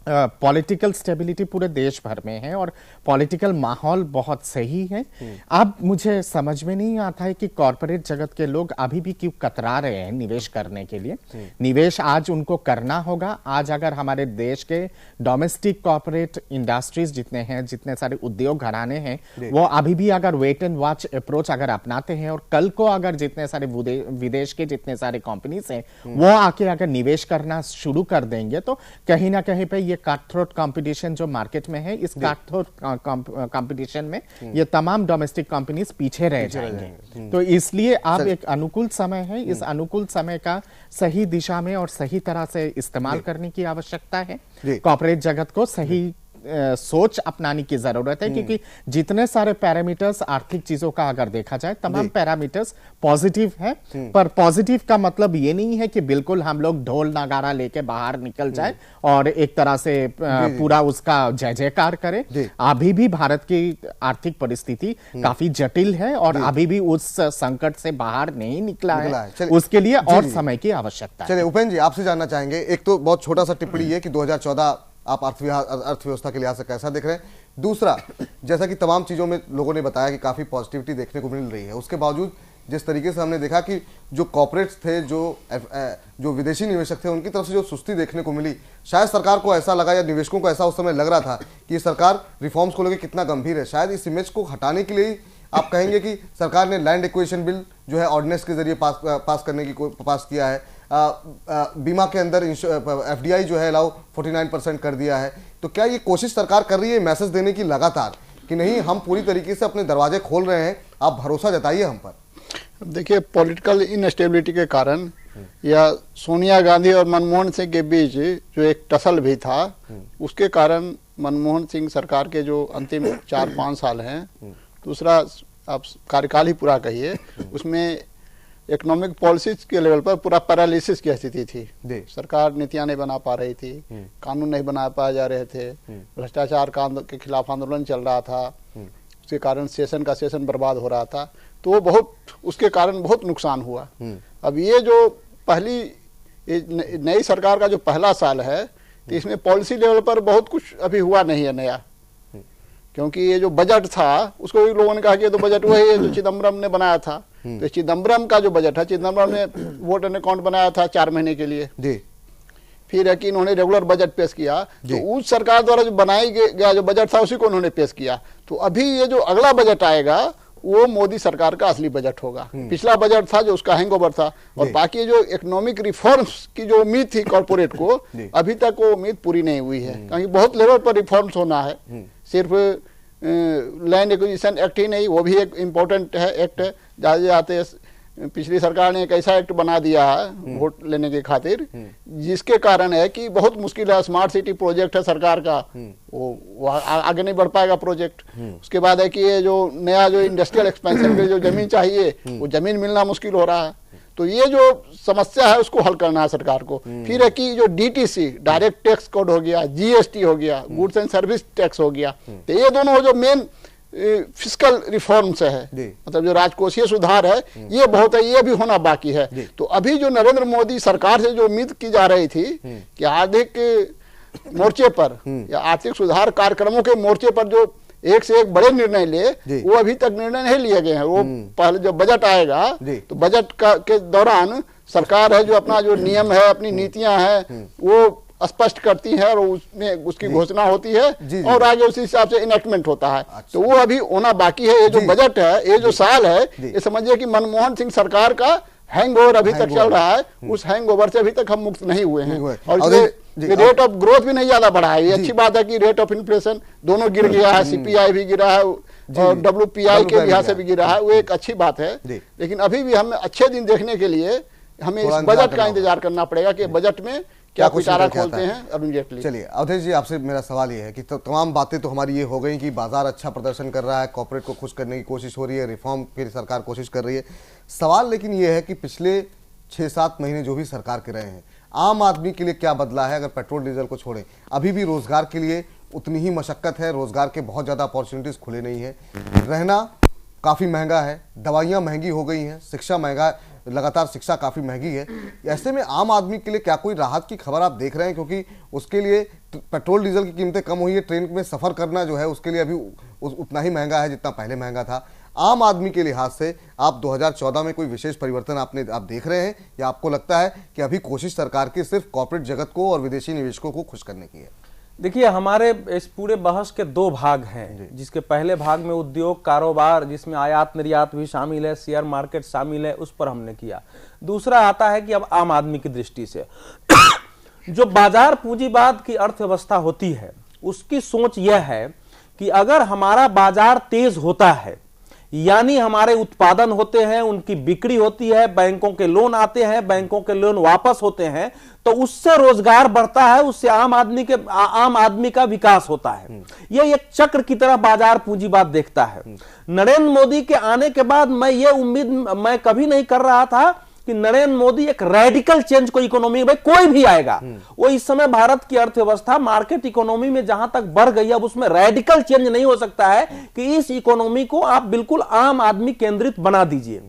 पॉलिटिकल स्टेबिलिटी पूरे देश भर में है और पॉलिटिकल माहौल बहुत सही है। अब मुझे समझ में नहीं आता है कि कॉर्पोरेट जगत के लोग अभी भी क्यों कतरा रहे हैं निवेश करने के लिए। निवेश आज उनको करना होगा। आज अगर हमारे देश के डोमेस्टिक कॉर्पोरेट इंडस्ट्रीज जितने हैं, जितने सारे उद्योग घराने हैं, वो अभी भी अगर वेट एंड वॉच अप्रोच अगर अपनाते हैं और कल को अगर जितने सारे विदेश के जितने सारे कंपनीज हैं वो आके अगर निवेश करना शुरू कर देंगे, तो कहीं ना कहीं पे कट थ्रोट कंपटीशन जो मार्केट में है, इस कट थ्रोट कंपटीशन में ये तमाम डोमेस्टिक कंपनीज पीछे रह जाएंगे। तो इसलिए अब एक अनुकूल समय है, इस अनुकूल समय का सही दिशा में और सही तरह से इस्तेमाल करने की आवश्यकता है। कॉर्पोरेट जगत को सही सोच अपनाने की जरूरत है, क्योंकि जितने सारे पैरामीटर्स आर्थिक चीजों का अगर देखा जाए, तमाम पैरामीटर्स पॉजिटिव है, पर पॉजिटिव का मतलब ये नहीं है कि बिल्कुल हम लोग ढोल नगारा लेके बाहर निकल जाए और एक तरह से पूरा उसका जय जयकार करें। अभी भी भारत की आर्थिक परिस्थिति काफी जटिल है और अभी भी उस संकट से बाहर नहीं निकला है। उसके लिए और समय की आवश्यकता है। चलिए उपेंद्र जी, आपसे जानना चाहेंगे, एक तो बहुत छोटा सा टिप्पणी है कि 2014 आप अर्थव्यवस्था के लिहाज से कैसा देख रहे हैं? दूसरा, जैसा कि तमाम चीज़ों में लोगों ने बताया कि काफ़ी पॉजिटिविटी देखने को मिल रही है, उसके बावजूद जिस तरीके से हमने देखा कि जो कॉर्पोरेट्स थे, जो विदेशी निवेशक थे, उनकी तरफ से जो सुस्ती देखने को मिली, शायद सरकार को ऐसा लगा या निवेशकों को ऐसा उस समय लग रहा था कि सरकार रिफॉर्म्स को लेकर कितना गंभीर है। शायद इस इमेज को हटाने के लिए आप कहेंगे कि सरकार ने लैंड एक्विजिशन बिल जो है ऑर्डिनेंस के जरिए पास किया है, बीमा के अंदर एफडीआई जो है अलाउ 49% कर दिया है। तो क्या ये कोशिश सरकार कर रही है मैसेज देने की लगातार कि नहीं, हम पूरी तरीके से अपने दरवाजे खोल रहे हैं, आप भरोसा जताइए हम पर? देखिए, पॉलिटिकल इनस्टेबिलिटी के कारण या सोनिया गांधी और मनमोहन सिंह के बीच जो एक टसल भी था, उसके कारण मनमोहन सिंह सरकार के जो अंतिम 4-5 साल हैं, दूसरा आप कार्यकाल ही पूरा कहिए, उसमें इकोनॉमिक पॉलिसीज के लेवल पर पूरा पैरालिसिस की स्थिति थी। सरकार नीतियां नहीं बना पा रही थी, कानून नहीं बना पाए जा रहे थे, भ्रष्टाचार के खिलाफ आंदोलन चल रहा था, उसके कारण सेशन बर्बाद हो रहा था। तो वो बहुत, उसके कारण बहुत नुकसान हुआ। अब ये जो नई सरकार का जो पहला साल है, तो इसमें पॉलिसी लेवल पर बहुत कुछ अभी हुआ नहीं है नया, क्योंकि ये जो बजट था उसको भी लोगों ने कहा कि ये तो बजट वही है जो चिदम्बरम ने बनाया था। तो चिदम्बरम का जो बजट है, चिदम्बरम ने वोट एंड अकाउंट बनाया था 4 महीने के लिए, फिर है कि इन्होंने रेगुलर बजट पेश किया, तो उस सरकार द्वारा जो बनाई गया जो बजट था उसी को उन्होंने पेश किया। तो अभी ये जो अगला बजट आएगा वो मोदी सरकार का असली बजट होगा। पिछला बजट था जो उसका हैंगओवर था, और बाकी जो इकोनॉमिक रिफॉर्म्स की जो उम्मीद थी कॉर्पोरेट को, अभी तक वो उम्मीद पूरी नहीं हुई है, क्योंकि बहुत लेवल पर रिफॉर्म्स होना है। सिर्फ लैंड एक्विजिशन एक्ट ही नहीं, वो भी एक इम्पोर्टेंट है एक्ट है। जाते जाते पिछली सरकार ने एक ऐसा एक्ट बना दिया है वोट लेने के खातिर, जिसके कारण है कि बहुत मुश्किल है। स्मार्ट सिटी प्रोजेक्ट है सरकार का, वो आगे नहीं बढ़ पाएगा प्रोजेक्ट। उसके बाद है कि ये जो नया जो इंडस्ट्रियल एक्सपेंशन के लिए जो जमीन चाहिए, वो जमीन मिलना मुश्किल हो रहा है। तो ये जो समस्या है उसको हल करना है सरकार को। फिर है कि जो DTC डायरेक्ट टैक्स कोड हो गया, GST हो गया, गुड्स एंड सर्विस टैक्स हो गया, तो ये दोनों जो मेन फिस्कल रिफॉर्म्स है, मतलब जो राजकोषीय सुधार है, ये बहुत है, ये भी होना बाकी है। तो अभी जो नरेंद्र मोदी सरकार से जो उम्मीद की जा रही थी कि आर्थिक मोर्चे पर या आर्थिक सुधार कार्यक्रमों के मोर्चे पर जो एक से एक बड़े निर्णय ले, वो अभी तक निर्णय नहीं लिए गए हैं। वो पहले जब बजट आएगा तो बजट के दौरान सरकार है जो अपना जो नियम है, अपनी नीतियां हैं, वो स्पष्ट करती है और उसमें उसकी घोषणा होती है और आगे उसी हिसाब से इनेक्टमेंट होता है। तो वो अभी होना बाकी है। ये जो बजट है, ये जो साल है, ये समझिए कि मनमोहन सिंह सरकार का हैंगओवर अभी तक चल रहा है। उस हैंगओवर से अभी तक हम मुक्त नहीं हुए हैं, और रेट ऑफ ग्रोथ भी नहीं ज्यादा बढ़ा है। ये अच्छी बात है कि रेट ऑफ इन्फ्लेशन दोनों गिर गया है, CPI भी गिरा है और WPI के लिहाज से भी गिरा है, वो एक अच्छी बात है। लेकिन अभी भी हमें अच्छे दिन देखने के लिए हमें इस बजट का इंतजार करना पड़ेगा कि बजट में क्या कुछ तारा खोलते हैं अरुण जेटली। चलिए अवधेश जी, आपसे मेरा सवाल ये है कि तो तमाम बातें तो हमारी ये हो गई कि बाजार अच्छा प्रदर्शन कर रहा है, कॉर्पोरेट को खुश करने की कोशिश हो रही है, रिफॉर्म की सरकार कोशिश कर रही है। सवाल लेकिन ये है कि पिछले 6-7 महीने जो भी सरकार के रहे हैं, आम आदमी के लिए क्या बदला है? अगर पेट्रोल डीजल को छोड़ें, अभी भी रोजगार के लिए उतनी ही मशक्कत है, रोजगार के बहुत ज़्यादा अपॉर्चुनिटीज़ खुले नहीं है, रहना काफ़ी महंगा है, दवाइयाँ महंगी हो गई हैं, शिक्षा महंगा, लगातार शिक्षा काफ़ी महंगी है। ऐसे में आम आदमी के लिए क्या कोई राहत की खबर आप देख रहे हैं? क्योंकि उसके लिए पेट्रोल डीजल की कीमतें कम हुई है, ट्रेन में सफ़र करना जो है उसके लिए अभी उतना ही महंगा है जितना पहले महंगा था। आम आदमी के लिहाज से आप 2014 में कोई विशेष परिवर्तन आप देख रहे हैं, या आपको लगता है कि अभी कोशिश सरकार की सिर्फ कॉर्पोरेट जगत को और विदेशी निवेशकों को खुश करने की है? देखिए, हमारे इस पूरे बहस के 2 भाग हैं, जिसके पहले भाग में उद्योग कारोबार, जिसमें आयात निर्यात भी शामिल है, शेयर मार्केट शामिल है, उस पर हमने किया। दूसरा आता है कि अब आम आदमी की दृष्टि से जो बाजार पूंजीवाद की अर्थव्यवस्था होती है, उसकी सोच यह है कि अगर हमारा बाजार तेज होता है, यानी हमारे उत्पादन होते हैं, उनकी बिक्री होती है, बैंकों के लोन आते हैं, बैंकों के लोन वापस होते हैं, तो उससे रोजगार बढ़ता है, उससे आम आदमी का विकास होता है। यह एक चक्र की तरह बाजार पूंजीवाद देखता है। नरेंद्र मोदी के आने के बाद मैं ये उम्मीद मैं कभी नहीं कर रहा था कि नरेंद्र मोदी एक रेडिकल चेंज को इकोनॉमी में, कोई भी आएगा, वो इस समय भारत की अर्थव्यवस्था मार्केट इकोनॉमी में जहां तक बढ़ गई है, अब उसमें रेडिकल चेंज नहीं हो सकता है कि इस इकोनॉमी को आप बिल्कुल आम आदमी केंद्रित बना दीजिए।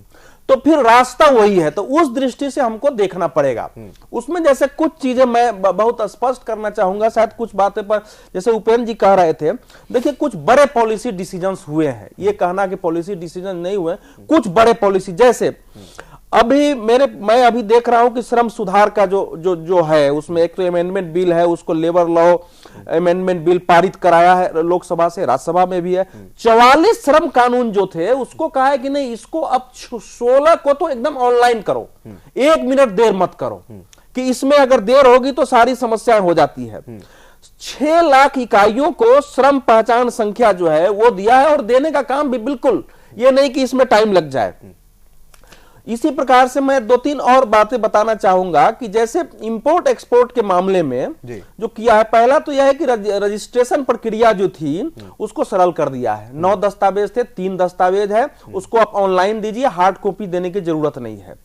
तो फिर रास्ता वही है। तो उस दृष्टि से हमको देखना पड़ेगा। उसमें जैसे कुछ चीजें मैं बहुत स्पष्ट करना चाहूंगा, शायद कुछ बातें पर जैसे उपेंद्र जी कह रहे थे, देखिए कुछ बड़े पॉलिसी डिसीजंस हुए हैं। ये कहना कि पॉलिसी डिसीजन नहीं हुए, कुछ बड़े पॉलिसी, जैसे अभी मैं अभी देख रहा हूं कि श्रम सुधार का जो है, उसमें एक तो अमेंडमेंट बिल है, उसको लेबर लॉ अमेंडमेंट बिल पारित कराया है लोकसभा से, राज्यसभा में भी है। 44 श्रम कानून जो थे उसको कहा है कि नहीं, इसको अब 16 को तो एकदम ऑनलाइन करो, 1 मिनट देर मत करो, कि इसमें अगर देर होगी तो सारी समस्याएं हो जाती है। 6 लाख इकाइयों को श्रम पहचान संख्या जो है वो दिया है, और देने का काम भी बिल्कुल ये नहीं कि इसमें टाइम लग जाए। इसी प्रकार से मैं 2-3 और बातें बताना चाहूंगा कि जैसे इंपोर्ट एक्सपोर्ट के मामले में जो किया है, पहला तो यह है कि रजिस्ट्रेशन प्रक्रिया जो थी उसको सरल कर दिया है। 9 दस्तावेज थे, 3 दस्तावेज है, उसको आप ऑनलाइन दीजिए, हार्ड कॉपी देने की जरूरत नहीं है।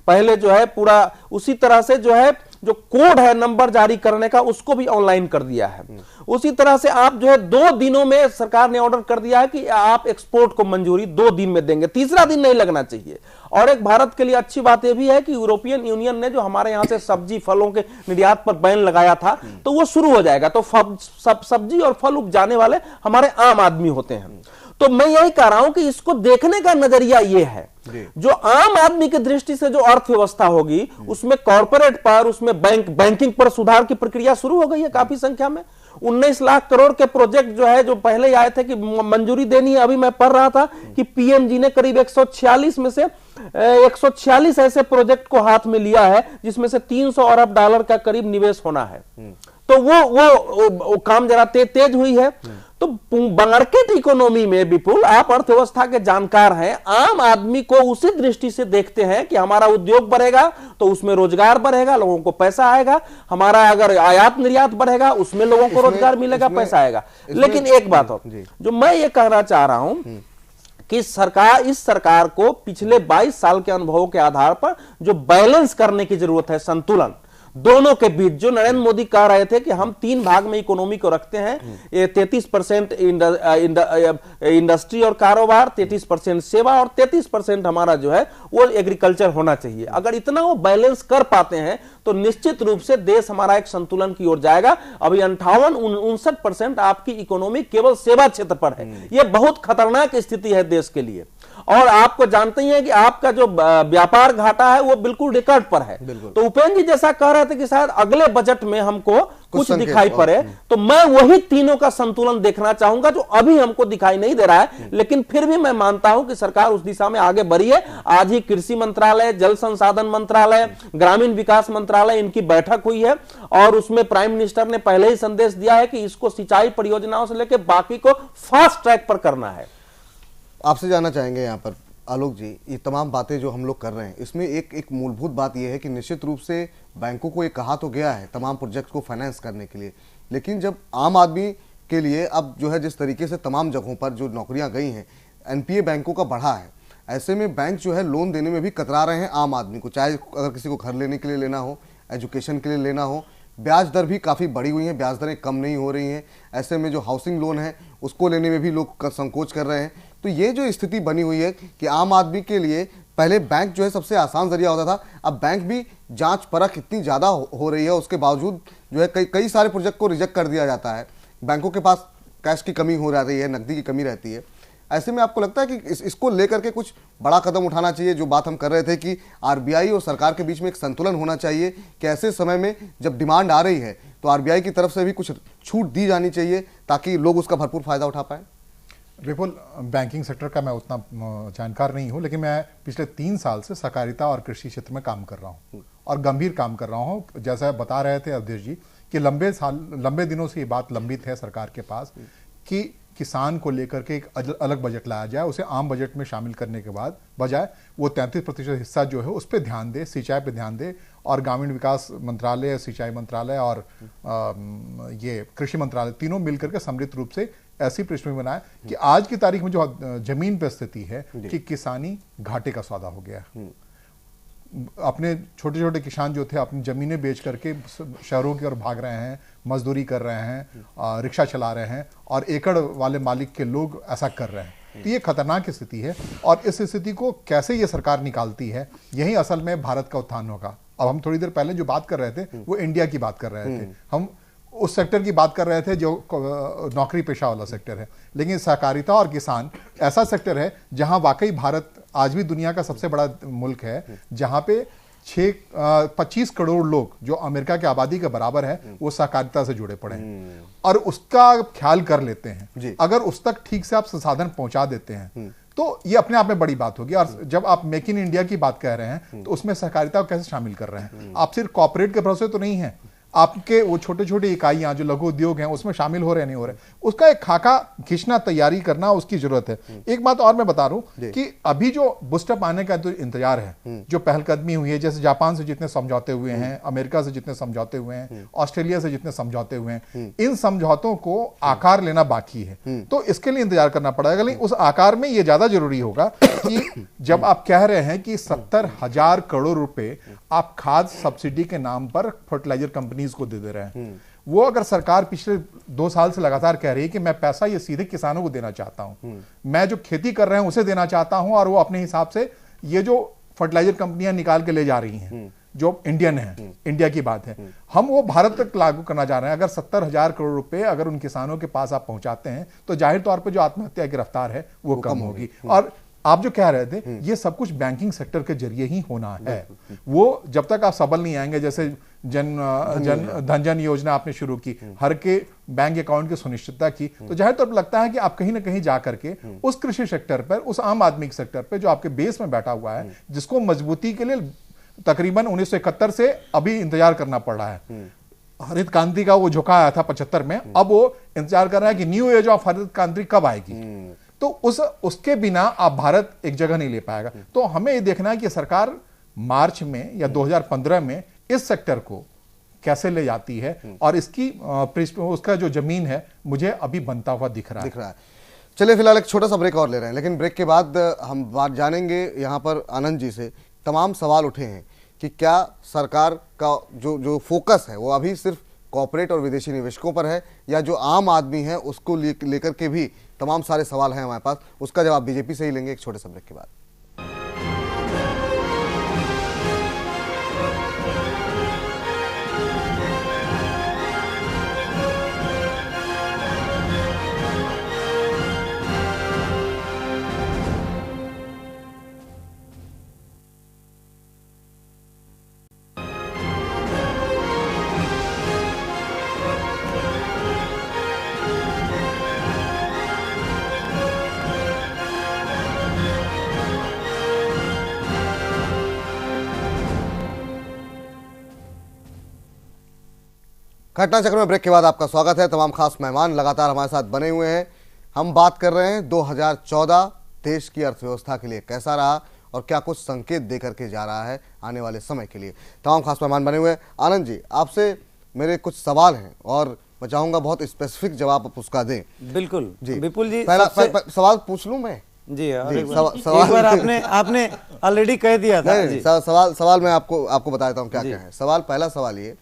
पहले जो है पूरा उसी तरह से जो है जो कोड है नंबर जारी करने का, उसको भी ऑनलाइन कर दिया है। उसी तरह से आप जो है 2 दिनों में सरकार ने ऑर्डर कर दिया है कि आप एक्सपोर्ट को मंजूरी 2 दिन में देंगे, तीसरा दिन नहीं लगना चाहिए। और एक भारत के लिए अच्छी बात यह भी है कि यूरोपियन यूनियन ने जो हमारे यहां से सब्जी फलों के निर्यात पर बैन लगाया था, तो वो शुरू हो जाएगा। तो सब्जी और फल उपजाने वाले हमारे आम आदमी होते हैं। तो मैं यही कह रहा हूं कि इसको देखने का नजरिया यह है, जो आम आदमी की दृष्टि से जो अर्थव्यवस्था होगी, उसमें कॉर्पोरेट पर, उसमें बैंकिंग पर सुधार की प्रक्रिया शुरू हो गई है काफी संख्या में। 19 लाख करोड़ के प्रोजेक्ट जो है, जो पहले आए थे कि मंजूरी देनी है, अभी मैं पढ़ रहा था कि पीएमजी ने करीब 146 में से 146 ऐसे प्रोजेक्ट को हाथ में लिया है, जिसमें से 300 अरब डॉलर का करीब निवेश होना है। तो वो काम जरा तेज हुई है। तो मार्केट इकोनॉमी में विपुल, आप अर्थव्यवस्था के जानकार हैं, आम आदमी को उसी दृष्टि से देखते हैं कि हमारा उद्योग बढ़ेगा तो उसमें रोजगार बढ़ेगा, लोगों को पैसा आएगा, हमारा अगर आयात निर्यात बढ़ेगा उसमें लोगों को रोजगार मिलेगा, पैसा आएगा। लेकिन एक बात हो जो मैं ये कहना चाह रहा हूं कि इस सरकार को पिछले 22 साल के अनुभवों के आधार पर जो बैलेंस करने की जरूरत है, संतुलन दोनों के बीच, जो नरेंद्र मोदी कह रहे थे कि हम 3 भाग में इकोनॉमी को रखते हैं, 33% इंडस्ट्री और कारोबार, 33% सेवा और 33% हमारा जो है वो एग्रीकल्चर होना चाहिए। अगर इतना वो बैलेंस कर पाते हैं तो निश्चित रूप से देश हमारा एक संतुलन की ओर जाएगा। अभी 58-59% आपकी इकोनॉमी केवल सेवा क्षेत्र पर है। यह बहुत खतरनाक स्थिति है देश के लिए। और आपको जानते ही हैं कि आपका जो व्यापार घाटा है वो बिल्कुल रिकॉर्ड पर है। तो उपेंद्र जी जैसा कह रहे थे कि शायद अगले बजट में हमको कुछ दिखाई पड़े, तो मैं वही तीनों का संतुलन देखना चाहूंगा जो अभी हमको दिखाई नहीं दे रहा है। लेकिन फिर भी मैं मानता हूं कि सरकार उस दिशा में आगे बढ़ी है। आज ही कृषि मंत्रालय, जल संसाधन मंत्रालय, ग्रामीण विकास मंत्रालय, इनकी बैठक हुई है और उसमें प्राइम मिनिस्टर ने पहले ही संदेश दिया है कि इसको सिंचाई परियोजनाओं से लेकर बाकी को फास्ट ट्रैक पर करना है। आपसे जानना चाहेंगे यहाँ पर आलोक जी, ये तमाम बातें जो हम लोग कर रहे हैं, इसमें एक मूलभूत बात यह है कि निश्चित रूप से बैंकों को ये कहा तो गया है तमाम प्रोजेक्ट को फाइनेंस करने के लिए, लेकिन जब आम आदमी के लिए अब जो है जिस तरीके से तमाम जगहों पर जो नौकरियां गई हैं, एनपीए बैंकों का बढ़ा है, ऐसे में बैंक जो है लोन देने में भी कतरा रहे हैं आम आदमी को, चाहे अगर किसी को घर लेने के लिए लेना हो, एजुकेशन के लिए लेना हो। ब्याज दर भी काफ़ी बढ़ी हुई हैं, ब्याज दरें कम नहीं हो रही हैं। ऐसे में जो हाउसिंग लोन है उसको लेने में भी लोग संकोच कर रहे हैं। तो ये जो स्थिति बनी हुई है कि आम आदमी के लिए पहले बैंक जो है सबसे आसान जरिया होता था, अब बैंक भी जांच परख इतनी ज़्यादा हो रही है, उसके बावजूद जो है कई सारे प्रोजेक्ट को रिजेक्ट कर दिया जाता है। बैंकों के पास कैश की कमी हो रही है, नकदी की कमी रहती है। ऐसे में आपको लगता है कि इसको लेकर के कुछ बड़ा कदम उठाना चाहिए? जो बात हम कर रहे थे कि आरबीआई और सरकार के बीच में एक संतुलन होना चाहिए कि ऐसे समय में जब डिमांड आ रही है तो आरबीआई की तरफ से भी कुछ छूट दी जानी चाहिए ताकि लोग उसका भरपूर फायदा उठा पाए। विपुल, बैंकिंग सेक्टर का मैं उतना जानकार नहीं हूं, लेकिन मैं पिछले 3 साल से सहकारिता और कृषि क्षेत्र में काम कर रहा हूं और गंभीर काम कर रहा हूं। जैसा बता रहे थे अवधेश जी कि लंबे दिनों से ये बात लंबित है सरकार के पास कि किसान को लेकर के एक अलग बजट लाया जाए, उसे आम बजट में शामिल करने के बाद बजाय वो 33% हिस्सा जो है उस पर ध्यान दे, सिंचाई पे ध्यान दे, और ग्रामीण विकास मंत्रालय, सिंचाई मंत्रालय और ये कृषि मंत्रालय तीनों मिलकर के सम्मिलित रूप से ऐसी पृष्ठभूमि बनाए कि आज की तारीख में जो जमीन पर स्थिति है कि किसानी घाटे का सौदा हो गया। अपने छोटे छोटे किसान जो थे अपनी जमीनें बेच करके शहरों की ओर भाग रहे हैं, मजदूरी कर रहे हैं, रिक्शा चला रहे हैं, और एकड़ वाले मालिक के लोग ऐसा कर रहे हैं। तो ये खतरनाक स्थिति है और इस स्थिति को कैसे ये सरकार निकालती है, यही असल में भारत का उत्थान होगा। अब हम थोड़ी देर पहले जो बात कर रहे थे वो इंडिया की बात कर रहे थे, हम उस सेक्टर की बात कर रहे थे जो नौकरी पेशा वाला सेक्टर है, लेकिन सहकारिता और किसान ऐसा सेक्टर है जहां वाकई भारत आज भी दुनिया का सबसे बड़ा मुल्क है, जहां पे 25 करोड़ लोग जो अमेरिका की आबादी के बराबर है वो सहकारिता से जुड़े पड़े हैं और उसका ख्याल कर लेते हैं। अगर उस तक ठीक से आप संसाधन पहुंचा देते हैं तो ये अपने आप में बड़ी बात होगी। और जब आप मेक इन इंडिया की बात कह रहे हैं तो उसमें सहकारिता को कैसे शामिल कर रहे हैं? आप सिर्फ कॉर्पोरेट के भरोसे तो नहीं है, आपके वो छोटे छोटे इकाइयां जो लघु उद्योग हैं उसमें शामिल हो रहे नहीं हो रहे, उसका एक खाका खींचना, तैयारी करना उसकी जरूरत है। एक बात और मैं बता रहा हूं कि अभी जो बूस्टअप आने का जो इंतजार है, जो पहलकदमी हुई है, जैसे जापान से जितने समझौते हुए हैं, अमेरिका से जितने समझौते हुए हैं, ऑस्ट्रेलिया से जितने समझौते हुए हैं, इन समझौतों को आकार लेना बाकी है, तो इसके लिए इंतजार करना पड़ेगा। लेकिन उस आकार में यह ज्यादा जरूरी होगा कि जब आप कह रहे हैं कि 70,000 करोड़ रुपए आप खाद सब्सिडी के नाम पर फर्टिलाइजर कंपनी को दे रहे हैं, वो अगर सरकार पिछले 2 साल से लगातार कह रही है कि मैं पैसा ये सीधे किसानों को देना चाहता हूं, मैं जो खेती कर रहे हैं उसे देना चाहता हूं, और वो अपने हिसाब से ये जो फर्टिलाइजर कंपनियां निकाल के ले जा रही हैं जो इंडियन है, इंडिया की बात है, हम वो भारत तक लागू करना चाह रहे हैं। अगर 70,000 करोड़ रुपए अगर उन किसानों के पास आप पहुंचाते हैं तो जाहिर तौर पर जो आत्महत्या की रफ्तार है वो कम होगी। और आप जो कह रहे थे ये सब कुछ बैंकिंग सेक्टर के जरिए ही होना है। वो जब तक आप सबल नहीं आएंगे, जैसे धन जन योजना आपने शुरू की, हर के बैंक अकाउंट की सुनिश्चितता की, तो जाहिर तौर पर लगता है कि आप कहीं ना कहीं जा करके उस कृषि सेक्टर पर, उस आम आदमी के सेक्टर पर जो आपके बेस में बैठा हुआ है, जिसको मजबूती के लिए तकरीबन 1971 से अभी इंतजार करना पड़ रहा है। हरित क्रांति का वो झुका आया था 75 में, अब वो इंतजार कर रहा है कि न्यू एज ऑफ हरित क्रांति कब आएगी। तो उसके बिना आप भारत एक जगह नहीं ले पाएगा। तो हमें ये देखना है कि सरकार मार्च में या 2015 में इस सेक्टर को कैसे ले जाती है, और इसकी उसका जो जमीन है मुझे अभी बनता हुआ दिख रहा है। चलिए फिलहाल एक छोटा सा ब्रेक और ले रहे हैं, लेकिन ब्रेक के बाद हम बात जानेंगे यहाँ पर आनंद जी से। तमाम सवाल उठे हैं कि क्या सरकार का जो फोकस है वो अभी सिर्फ कॉर्पोरेट और विदेशी निवेशकों पर है, या जो आम आदमी है उसको लेकर के भी तमाम सारे सवाल हैं हमारे पास। उसका जवाब बीजेपी से ही लेंगे एक छोटे से ब्रेक के बाद। घटना चक्र में ब्रेक के बाद आपका स्वागत है। तमाम खास मेहमान लगातार हमारे साथ बने हुए हैं। हम बात कर रहे हैं 2014 देश की अर्थव्यवस्था के लिए कैसा रहा और क्या कुछ संकेत दे करके जा रहा है आने वाले समय के लिए। तमाम खास मेहमान बने हुए हैं। आनंद जी, आपसे मेरे कुछ सवाल हैं और मैं चाहूंगा बहुत स्पेसिफिक जवाब आप उसका दें। बिल्कुल जी, विपुल जी, पहला सवाल पूछ लूं मैं? जी, सवाल एक बार आपने ऑलरेडी कह दिया था। नहीं, सवाल मैं आपको बता देता हूँ क्या क्या है। पहला सवाल ये,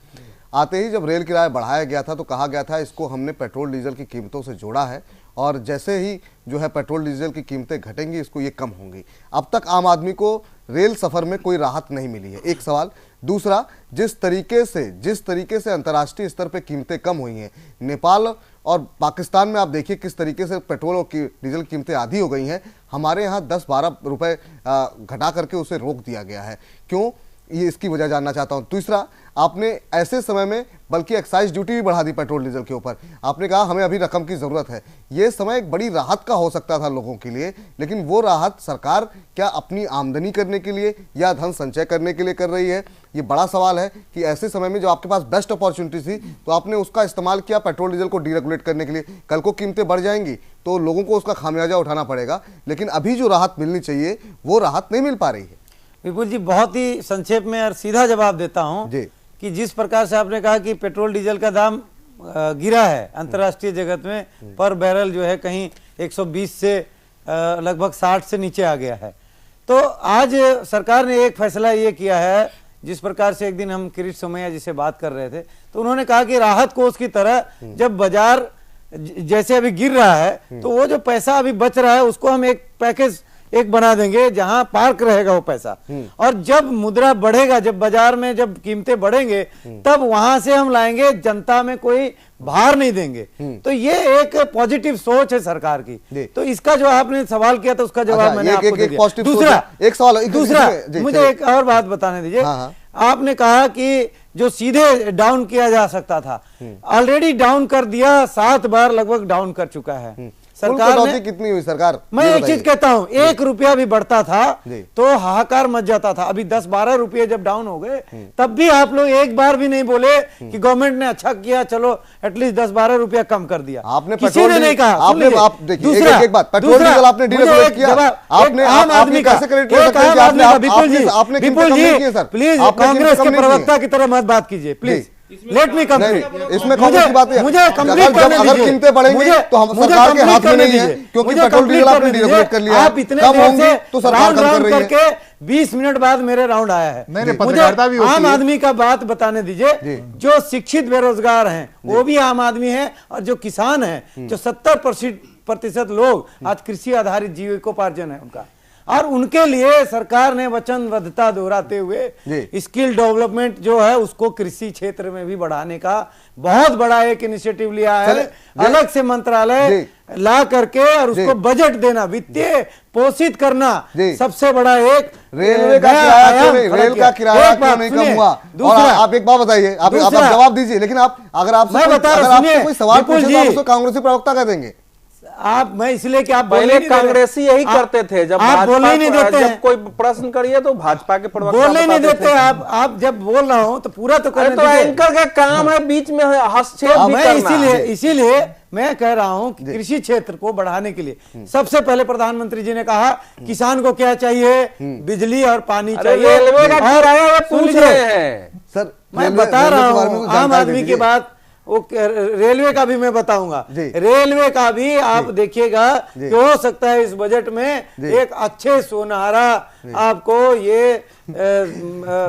आते ही जब रेल किराया बढ़ाया गया था तो कहा गया था इसको हमने पेट्रोल डीजल की कीमतों से जोड़ा है और जैसे ही जो है पेट्रोल डीजल की कीमतें घटेंगी इसको ये कम होंगी। अब तक आम आदमी को रेल सफ़र में कोई राहत नहीं मिली है, एक सवाल। दूसरा, जिस तरीके से अंतर्राष्ट्रीय स्तर पे कीमतें कम हुई हैं, नेपाल और पाकिस्तान में आप देखिए किस तरीके से पेट्रोल और डीजल कीमतें आधी हो गई हैं, हमारे यहाँ 10-12 रुपए घटा करके उसे रोक दिया गया है। क्यों, ये इसकी वजह जानना चाहता हूं। तीसरा, आपने ऐसे समय में बल्कि एक्साइज ड्यूटी भी बढ़ा दी पेट्रोल डीजल के ऊपर। आपने कहा हमें अभी रकम की जरूरत है। ये समय एक बड़ी राहत का हो सकता था लोगों के लिए, लेकिन वो राहत सरकार क्या अपनी आमदनी करने के लिए या धन संचय करने के लिए कर रही है? ये बड़ा सवाल है कि ऐसे समय में जो आपके पास बेस्ट अपॉर्चुनिटी थी तो आपने उसका इस्तेमाल किया पेट्रोल डीजल को डीरेगुलेट करने के लिए। कल को कीमतें बढ़ जाएंगी तो लोगों को उसका खामियाजा उठाना पड़ेगा, लेकिन अभी जो राहत मिलनी चाहिए वो राहत नहीं मिल पा रही है। विपुल जी, बहुत ही संक्षेप में और सीधा जवाब देता हूं कि जिस प्रकार से आपने कहा कि पेट्रोल डीजल का दाम गिरा है अंतर्राष्ट्रीय जगत में, पर बैरल जो है कहीं 120 से लगभग 60 से नीचे आ गया है। तो आज सरकार ने एक फैसला ये किया है, जिस प्रकार से एक दिन हम किरीट सोमैया जी से बात कर रहे थे तो उन्होंने कहा कि राहत कोष की तरह जब बाजार जैसे अभी गिर रहा है तो वो जो पैसा अभी बच रहा है उसको हम एक पैकेज बना देंगे जहां पार्क रहेगा वो पैसा, और जब मुद्रा बढ़ेगा, जब बाजार में जब कीमतें बढ़ेंगे तब वहां से हम लाएंगे, जनता में कोई भार नहीं देंगे। तो ये एक पॉजिटिव सोच है सरकार की। तो इसका जो आपने सवाल किया था उसका जवाब मैंने आपको दे दिया। दूसरा मुझे एक और बात बताने दीजिए। आपने कहा कि जो सीधे डाउन किया जा सकता था, ऑलरेडी डाउन कर दिया, 7 बार लगभग डाउन कर चुका है सरकार ने। कितनी हुई सरकार? मैं एक चीज कहता हूं, 1 रुपया भी बढ़ता था तो हाहाकार मच जाता था। अभी 10-12 रुपये जब डाउन हो गए तब भी आप लोग एक बार भी नहीं बोले कि गवर्नमेंट ने अच्छा किया, चलो एटलीस्ट 10-12 रुपया कम कर दिया। आपने किसी ने नहीं कहा। आप देखिए एक बात, पेट्रोल डीजल आपने डीरेगुलेट किया, आपने आम आदमी का विपुल जी प्लीज कांग्रेस के प्रवक्ता की तरह मत बात कीजिए प्लीज। Let me complete. इसमें कांग्रेस की बात है, मुझे कंप्लीट करने दीजिए। अगर कीमतें बढ़ेंगी तो हम सरकार के हाथ में नहीं है, क्योंकि पेट्रोल डीजल आपने डीरेगुलेट कर लिया है। आप इतने देर से तो सरकार कम कर रही है। 20 मिनट बाद मेरे राउंड आया है। मुझे आम आदमी का बात बताने दीजिए। जो शिक्षित बेरोजगार हैं वो भी आम आदमी है, और जो किसान हैं, जो 70% लोग आज कृषि आधारित जीविकोपार्जन है उनका, और उनके लिए सरकार ने वचनबद्धता दोहराते हुए स्किल डेवलपमेंट जो है उसको कृषि क्षेत्र में भी बढ़ाने का बहुत बड़ा एक इनिशिएटिव लिया है। अलग से मंत्रालय ला करके और उसको बजट देना, वित्तीय पोषित करना, सबसे बड़ा एक रेलवे का किराया क्यों नहीं, रेल का किराया क्यों नहीं कम हुआ? और आप एक बात बताइए, आप जवाब दीजिए, लेकिन आप अगर आपसे कोई सवाल पूछे तो आप उसको कांग्रेसी प्रवक्ता कह देंगे। मैं इसलिए कि आप पहले कांग्रेसी यही करते थे, जब आप बोलने ही नहीं देते, जब कोई प्रश्न करिए तो भाजपा के प्रवक्ता बोलने ही नहीं देते। आप जब बोल रहा हूं तो पूरा तो करने तो एंकर का काम है बीच में हस्तक्षेप भी करना। इसीलिए मैं कह रहा हूं कि कृषि क्षेत्र को बढ़ाने के लिए सबसे पहले प्रधानमंत्री जी ने कहा किसान को क्या चाहिए, बिजली और पानी चाहिए। रेलवे का किराया पूछ रहे हैं सर, मैं बता रहा हूं आम आदमी की बात, वो रेलवे का भी मैं बताऊंगा। रेलवे का भी आप देखिएगा कि हो सकता है इस बजट में एक अच्छे सुनहरा आपको ये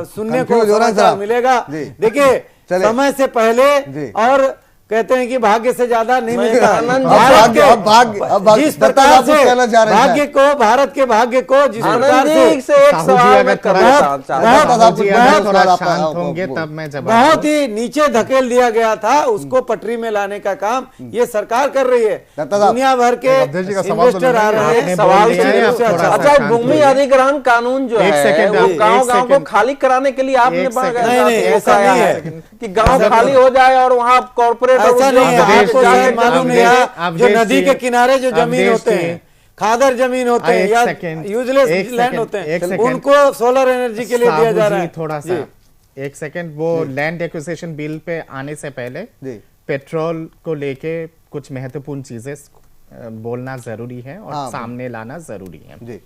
सुनने को मिलेगा। देखिए समय से पहले और कहते हैं कि भाग्य से ज्यादा नहीं मिलता। जिस प्रकार से भाग्य को, भारत के भाग्य को जिस प्रकार से एक सवाल में बहुत ही नीचे धकेल दिया गया था, उसको पटरी में लाने का काम ये सरकार कर रही है। दुनिया भर के इन्वेस्टर आ रहे हैं। अच्छा, भूमि अधिग्रहण कानून जो है वो गाँव को खाली कराने के लिए आपने ऐसा नहीं है कि गाँव खाली हो जाए और वहाँ कॉर्पोरेट ऐसा नहीं है। आपको मालूम नहीं है जो नदी के किनारे जो जमीन होते हैं, खादर जमीन होते हैं या यूजलेस लैंड होते हैं, उनको सोलर एनर्जी के लिए दिया जा रहा है। थोड़ा सा एक सेकंड, वो लैंड एक्विजिशन बिल पे आने से पहले पेट्रोल को लेके कुछ महत्वपूर्ण चीजें बोलना जरूरी है और सामने लाना जरूरी है।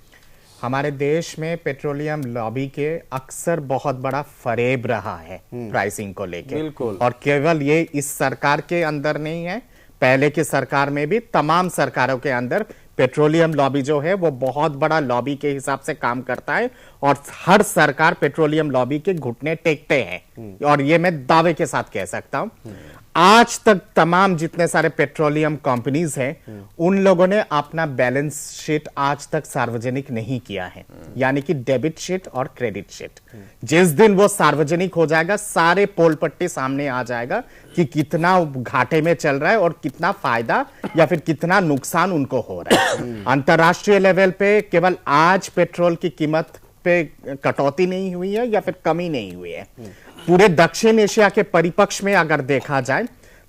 हमारे देश में पेट्रोलियम लॉबी के अक्सर बहुत बड़ा फरेब रहा है प्राइसिंग को लेके, और केवल ये इस सरकार के अंदर नहीं है, पहले की सरकार में भी तमाम सरकारों के अंदर पेट्रोलियम लॉबी जो है वो बहुत बड़ा लॉबी के हिसाब से काम करता है, और हर सरकार पेट्रोलियम लॉबी के घुटने टेकते हैं। और ये मैं दावे के साथ कह सकता हूं, आज तक तमाम जितने सारे पेट्रोलियम कंपनीज हैं उन लोगों ने अपना बैलेंस शीट आज तक सार्वजनिक नहीं किया है, यानी कि डेबिट शीट और क्रेडिट शीट। जिस दिन वो सार्वजनिक हो जाएगा, सारे पोल पट्टी सामने आ जाएगा कि कितना घाटे में चल रहा है और कितना फायदा या फिर कितना नुकसान उनको हो रहा है। अंतरराष्ट्रीय लेवल पे केवल आज पेट्रोल की कीमत पे कटौती नहीं हुई है या फिर कमी नहीं हुई है। पूरे दक्षिण एशिया के परिप्रेक्ष्य में अगर देखा जाए,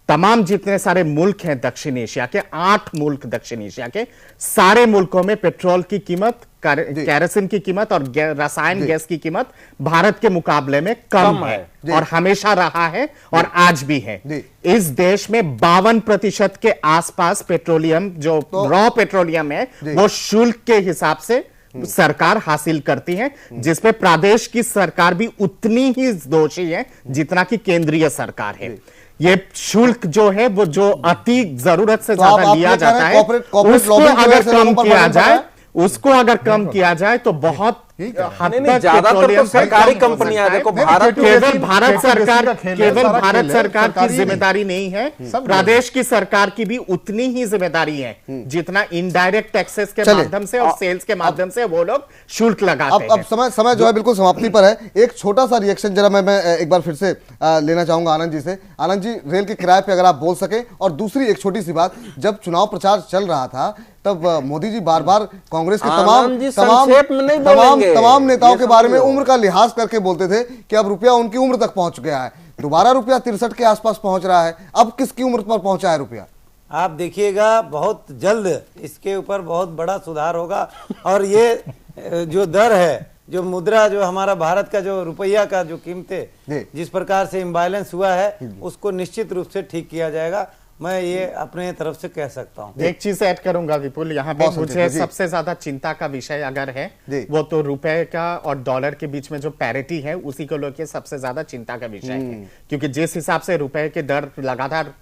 तमाम जितने सारे मुल्क हैं दक्षिण एशिया के, 8 मुल्क दक्षिण एशिया के, सारे मुल्कों में पेट्रोल की कीमत, केरोसिन की कीमत और रसायन गैस की कीमत भारत के मुकाबले में कम है और हमेशा रहा है और आज भी है। इस देश में 52% के आसपास पेट्रोलियम जो रॉ पेट्रोलियम है वो शुल्क के हिसाब से सरकार हासिल करती है, जिसपे प्रदेश की सरकार भी उतनी ही दोषी है जितना कि केंद्रीय सरकार है। ये शुल्क जो है वो जो अति जरूरत से ज्यादा लिया जाता है, उसको अगर कम किया जाए तो बहुत हद तक ज्यादातर तो सरकारी कंपनियां, देखो केवल भारत सरकार की जिम्मेदारी नहीं है, प्रदेश की सरकार की भी उतनी ही जिम्मेदारी है जितना इनडायरेक्ट टैक्सेस के माध्यम से और सेल्स के माध्यम से वो लोग शुल्क लगाते हैं। अब समय जो है बिल्कुल समाप्ति पर है। एक छोटा सा रिएक्शन जरा मैं एक बार फिर से लेना चाहूंगा आनंद जी से। आनंद जी, रेल के किराए पे अगर आप बोल सके, और दूसरी एक छोटी सी बात, जब चुनाव प्रचार चल रहा था तब मोदी जी बार बार कांग्रेस के तमाम नेताओं के बारे में उम्र का लिहाज करके बोलते थे कि अब रुपया उनकी उम्र तक पहुंच गया है। दोबारा रुपया 63 के आसपास पहुंच रहा है, अब किसकी उम्र पर पहुंचा है रुपया? आप देखिएगा बहुत जल्द इसके ऊपर बहुत बड़ा सुधार होगा। और ये जो दर है, जो मुद्रा, जो हमारा भारत का जो रुपया का जो कीमतें जिस प्रकार से इम्बैलेंस हुआ है, उसको निश्चित रूप से ठीक किया जाएगा, मैं ये अपने तरफ से कह सकता हूँ। एक चीज ऐड करूंगा विपुल, यहाँ पे मुझे सबसे ज्यादा चिंता का विषय अगर है वो तो रुपए का और डॉलर के बीच में जो पैरिटी है उसी को लेकर सबसे ज्यादा चिंता का विषय है, क्योंकि जिस हिसाब से रुपए के दर लगातार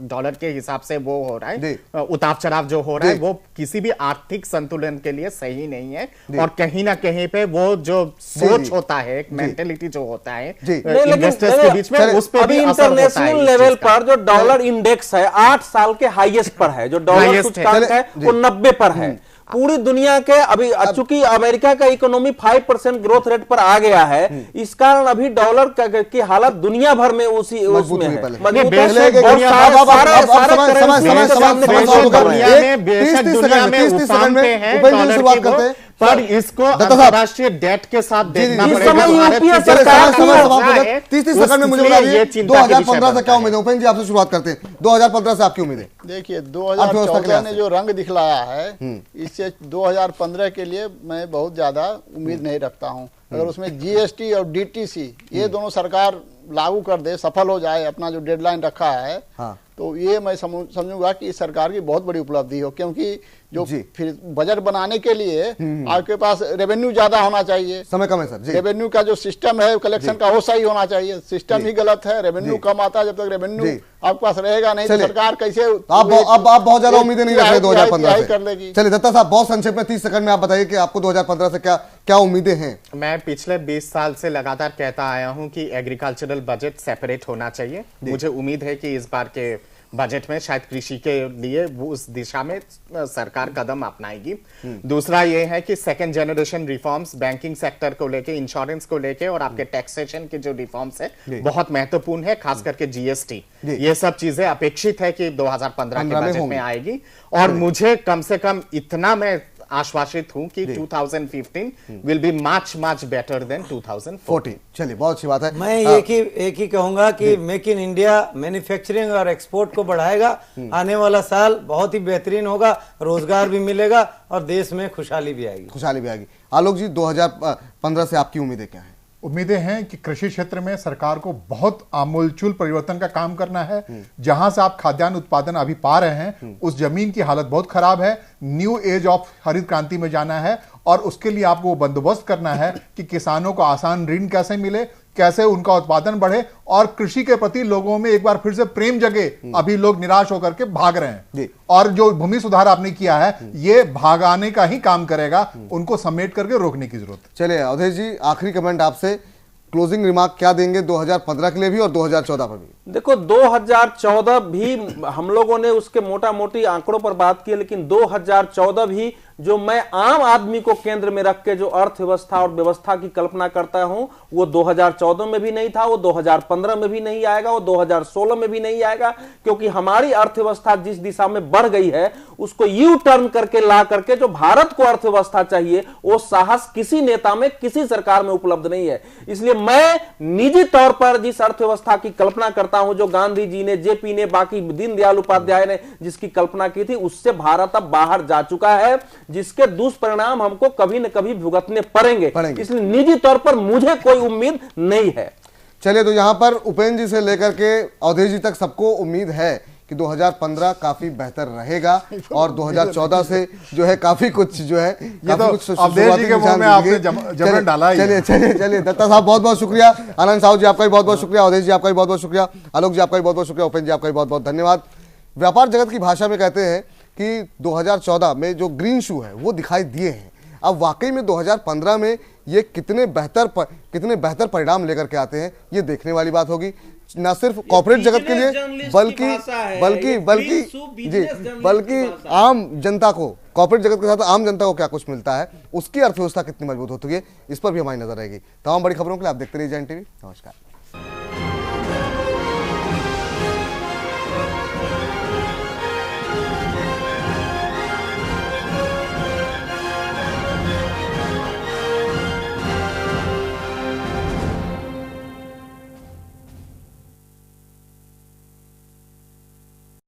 डॉलर के हिसाब से वो हो रहा है, उतार चढ़ाव जो हो रहा है, वो किसी भी आर्थिक संतुलन के लिए सही नहीं है। और कहीं ना कहीं पे वो जो सोच होता है, एक मेंटेलिटी जो होता है इन्वेस्टर्स के बीच में, उस पर भी इंटरनेशनल लेवल पर जो डॉलर इंडेक्स है 8 साल के हाईएस्ट पर है, जो डॉलर सूचकांक है वो 90 पर है। पूरी दुनिया के अभी चूंकि अमेरिका का इकोनॉमी 5% ग्रोथ रेट पर आ गया है, इस कारण अभी डॉलर की हालत दुनिया भर में उसी उसमें है। मजबूत है। पर इसको अंतर्राष्ट्रीय डेट के साथ देखना पड़ेगा। 30 सेकंड में मुझे बता दीजिए 2015 से क्या उम्मीद है? उपेंद्र जी आपसे शुरुआत करते हैं, 2015 से आपकी उम्मीद है? देखिए 2014 ने जो रंग दिखलाया है, इससे 2015 के लिए मैं बहुत ज्यादा उम्मीद नहीं रखता हूं। अगर उसमें जीएसटी और डीटीसी ये दोनों सरकार लागू कर दे, सफल हो जाए, अपना जो डेडलाइन रखा है, तो ये मैं समझूंगा कि इस सरकार की बहुत बड़ी उपलब्धि हो, क्योंकि जो फिर बजट बनाने के लिए आपके पास रेवेन्यू ज्यादा होना चाहिए। समय कम है सर जी। रेवेन्यू का जो सिस्टम है कलेक्शन का वो सही होना चाहिए। सिस्टम ही गलत है, रेवेन्यू कम आता है। जब तक रेवेन्यू आपके पास रहेगा नहीं तो सरकार कैसे आप बहुत ज्यादा उम्मीदें नहीं रख रहे 2015 से कर लेगी। चलिए दत्ता साहब बहुत संक्षेप में 30 सेकंड में आप बताइए कि आपको 2015 से क्या उम्मीदें हैं? मैं पिछले 20 साल से लगातार कहता आया हूं कि एग्रीकल्चरल बजट सेपरेट होना चाहिए। मुझे उम्मीद है कि इस बार के बजट में शायद कृषि के लिए वो उस दिशा में सरकार कदम अपनाएगी। दूसरा ये है कि second generation reforms banking sector को लेके, इंश्योरेंस को लेके और आपके टैक्सेशन के जो रिफॉर्म्स है बहुत महत्वपूर्ण है, खास करके जीएसटी। ये सब चीजें अपेक्षित है कि 2015 के बजट में आएगी। और मुझे कम से कम इतना मैं आश्वासित हूं कि 2015 will be much better than 2014। चलिए बहुत अच्छी बात है। मैं एक ही कहूंगा कि मेक इन इंडिया मैन्युफैक्चरिंग और एक्सपोर्ट को बढ़ाएगा। आने वाला साल बहुत ही बेहतरीन होगा, रोजगार भी मिलेगा और देश में खुशहाली भी आएगी। आलोक जी 2015 से आपकी उम्मीदें क्या है? उम्मीदें हैं कि कृषि क्षेत्र में सरकार को बहुत आमूलचूल परिवर्तन का काम करना है। जहां से आप खाद्यान्न उत्पादन अभी पा रहे हैं उस जमीन की हालत बहुत खराब है। न्यू एज ऑफ हरित क्रांति में जाना है और उसके लिए आपको वो बंदोबस्त करना है कि किसानों को आसान ऋण कैसे मिले, कैसे उनका उत्पादन बढ़े और कृषि के प्रति लोगों में एक बार फिर से प्रेम जगे। अभी लोग निराश होकर के भाग रहे हैं और जो भूमि सुधार आपने किया है ये भागाने का ही काम करेगा, उनको समेट करके रोकने की जरूरत। चलिए अवधेश जी आखिरी कमेंट आपसे, क्लोजिंग रिमार्क क्या देंगे 2015 के लिए भी और 2014 पर भी? देखो 2014 भी हम लोगों ने उसके मोटा मोटी आंकड़ों पर बात की, लेकिन 2014 भी जो मैं आम आदमी को केंद्र में रख के जो अर्थव्यवस्था और व्यवस्था की कल्पना करता हूं वो 2014 में भी नहीं था, वो 2015 में भी नहीं आएगा, वो 2016 में भी नहीं आएगा, क्योंकि हमारी अर्थव्यवस्था जिस दिशा में बढ़ गई है उसको यू टर्न करके ला करके जो भारत को अर्थव्यवस्था चाहिए वो साहस किसी नेता में, किसी सरकार में उपलब्ध नहीं है। इसलिए मैं निजी तौर पर जिस अर्थव्यवस्था की कल्पना करता हूं, जो गांधी जी ने, जेपी ने, बाकी दीनदयाल उपाध्याय ने जिसकी कल्पना की थी, उससे भारत अब बाहर जा चुका है, जिसके दुष्परिणाम हमको कभी न कभी भुगतने पड़ेंगे। इसलिए निजी तौर पर मुझे कोई उम्मीद नहीं है। चलिए तो यहां पर उपेंद्र जी से लेकर के अवधेश जी तक सबको उम्मीद है कि 2015 काफी बेहतर रहेगा और 2014 से जो है काफी कुछ जो है चलिए दत्ता साहब बहुत बहुत शुक्रिया, आनंद साहू जी आपका भी बहुत बहुत शुक्रिया, अवधेश जी आपका भी बहुत बहुत शुक्रिया, आलोक जी आपका भी बहुत बहुत शुक्रिया, उपेंद्र जी आपका भी बहुत बहुत धन्यवाद। व्यापार जगत की भाषा में कहते हैं कि 2014 में जो ग्रीन शू है वो दिखाई दिए हैं। अब वाकई में 2015 में ये कितने बेहतर परिणाम लेकर के आते हैं ये देखने वाली बात होगी, न सिर्फ कॉर्पोरेट जगत के लिए बल्कि आम जनता को, कॉर्पोरेट जगत के साथ आम जनता को क्या कुछ मिलता है, उसकी अर्थव्यवस्था कितनी मजबूत होती है, इस पर भी हमारी नजर रहेगी। तमाम बड़ी खबरों के लिए आप देखते रहिए जैन टीवी। नमस्कार।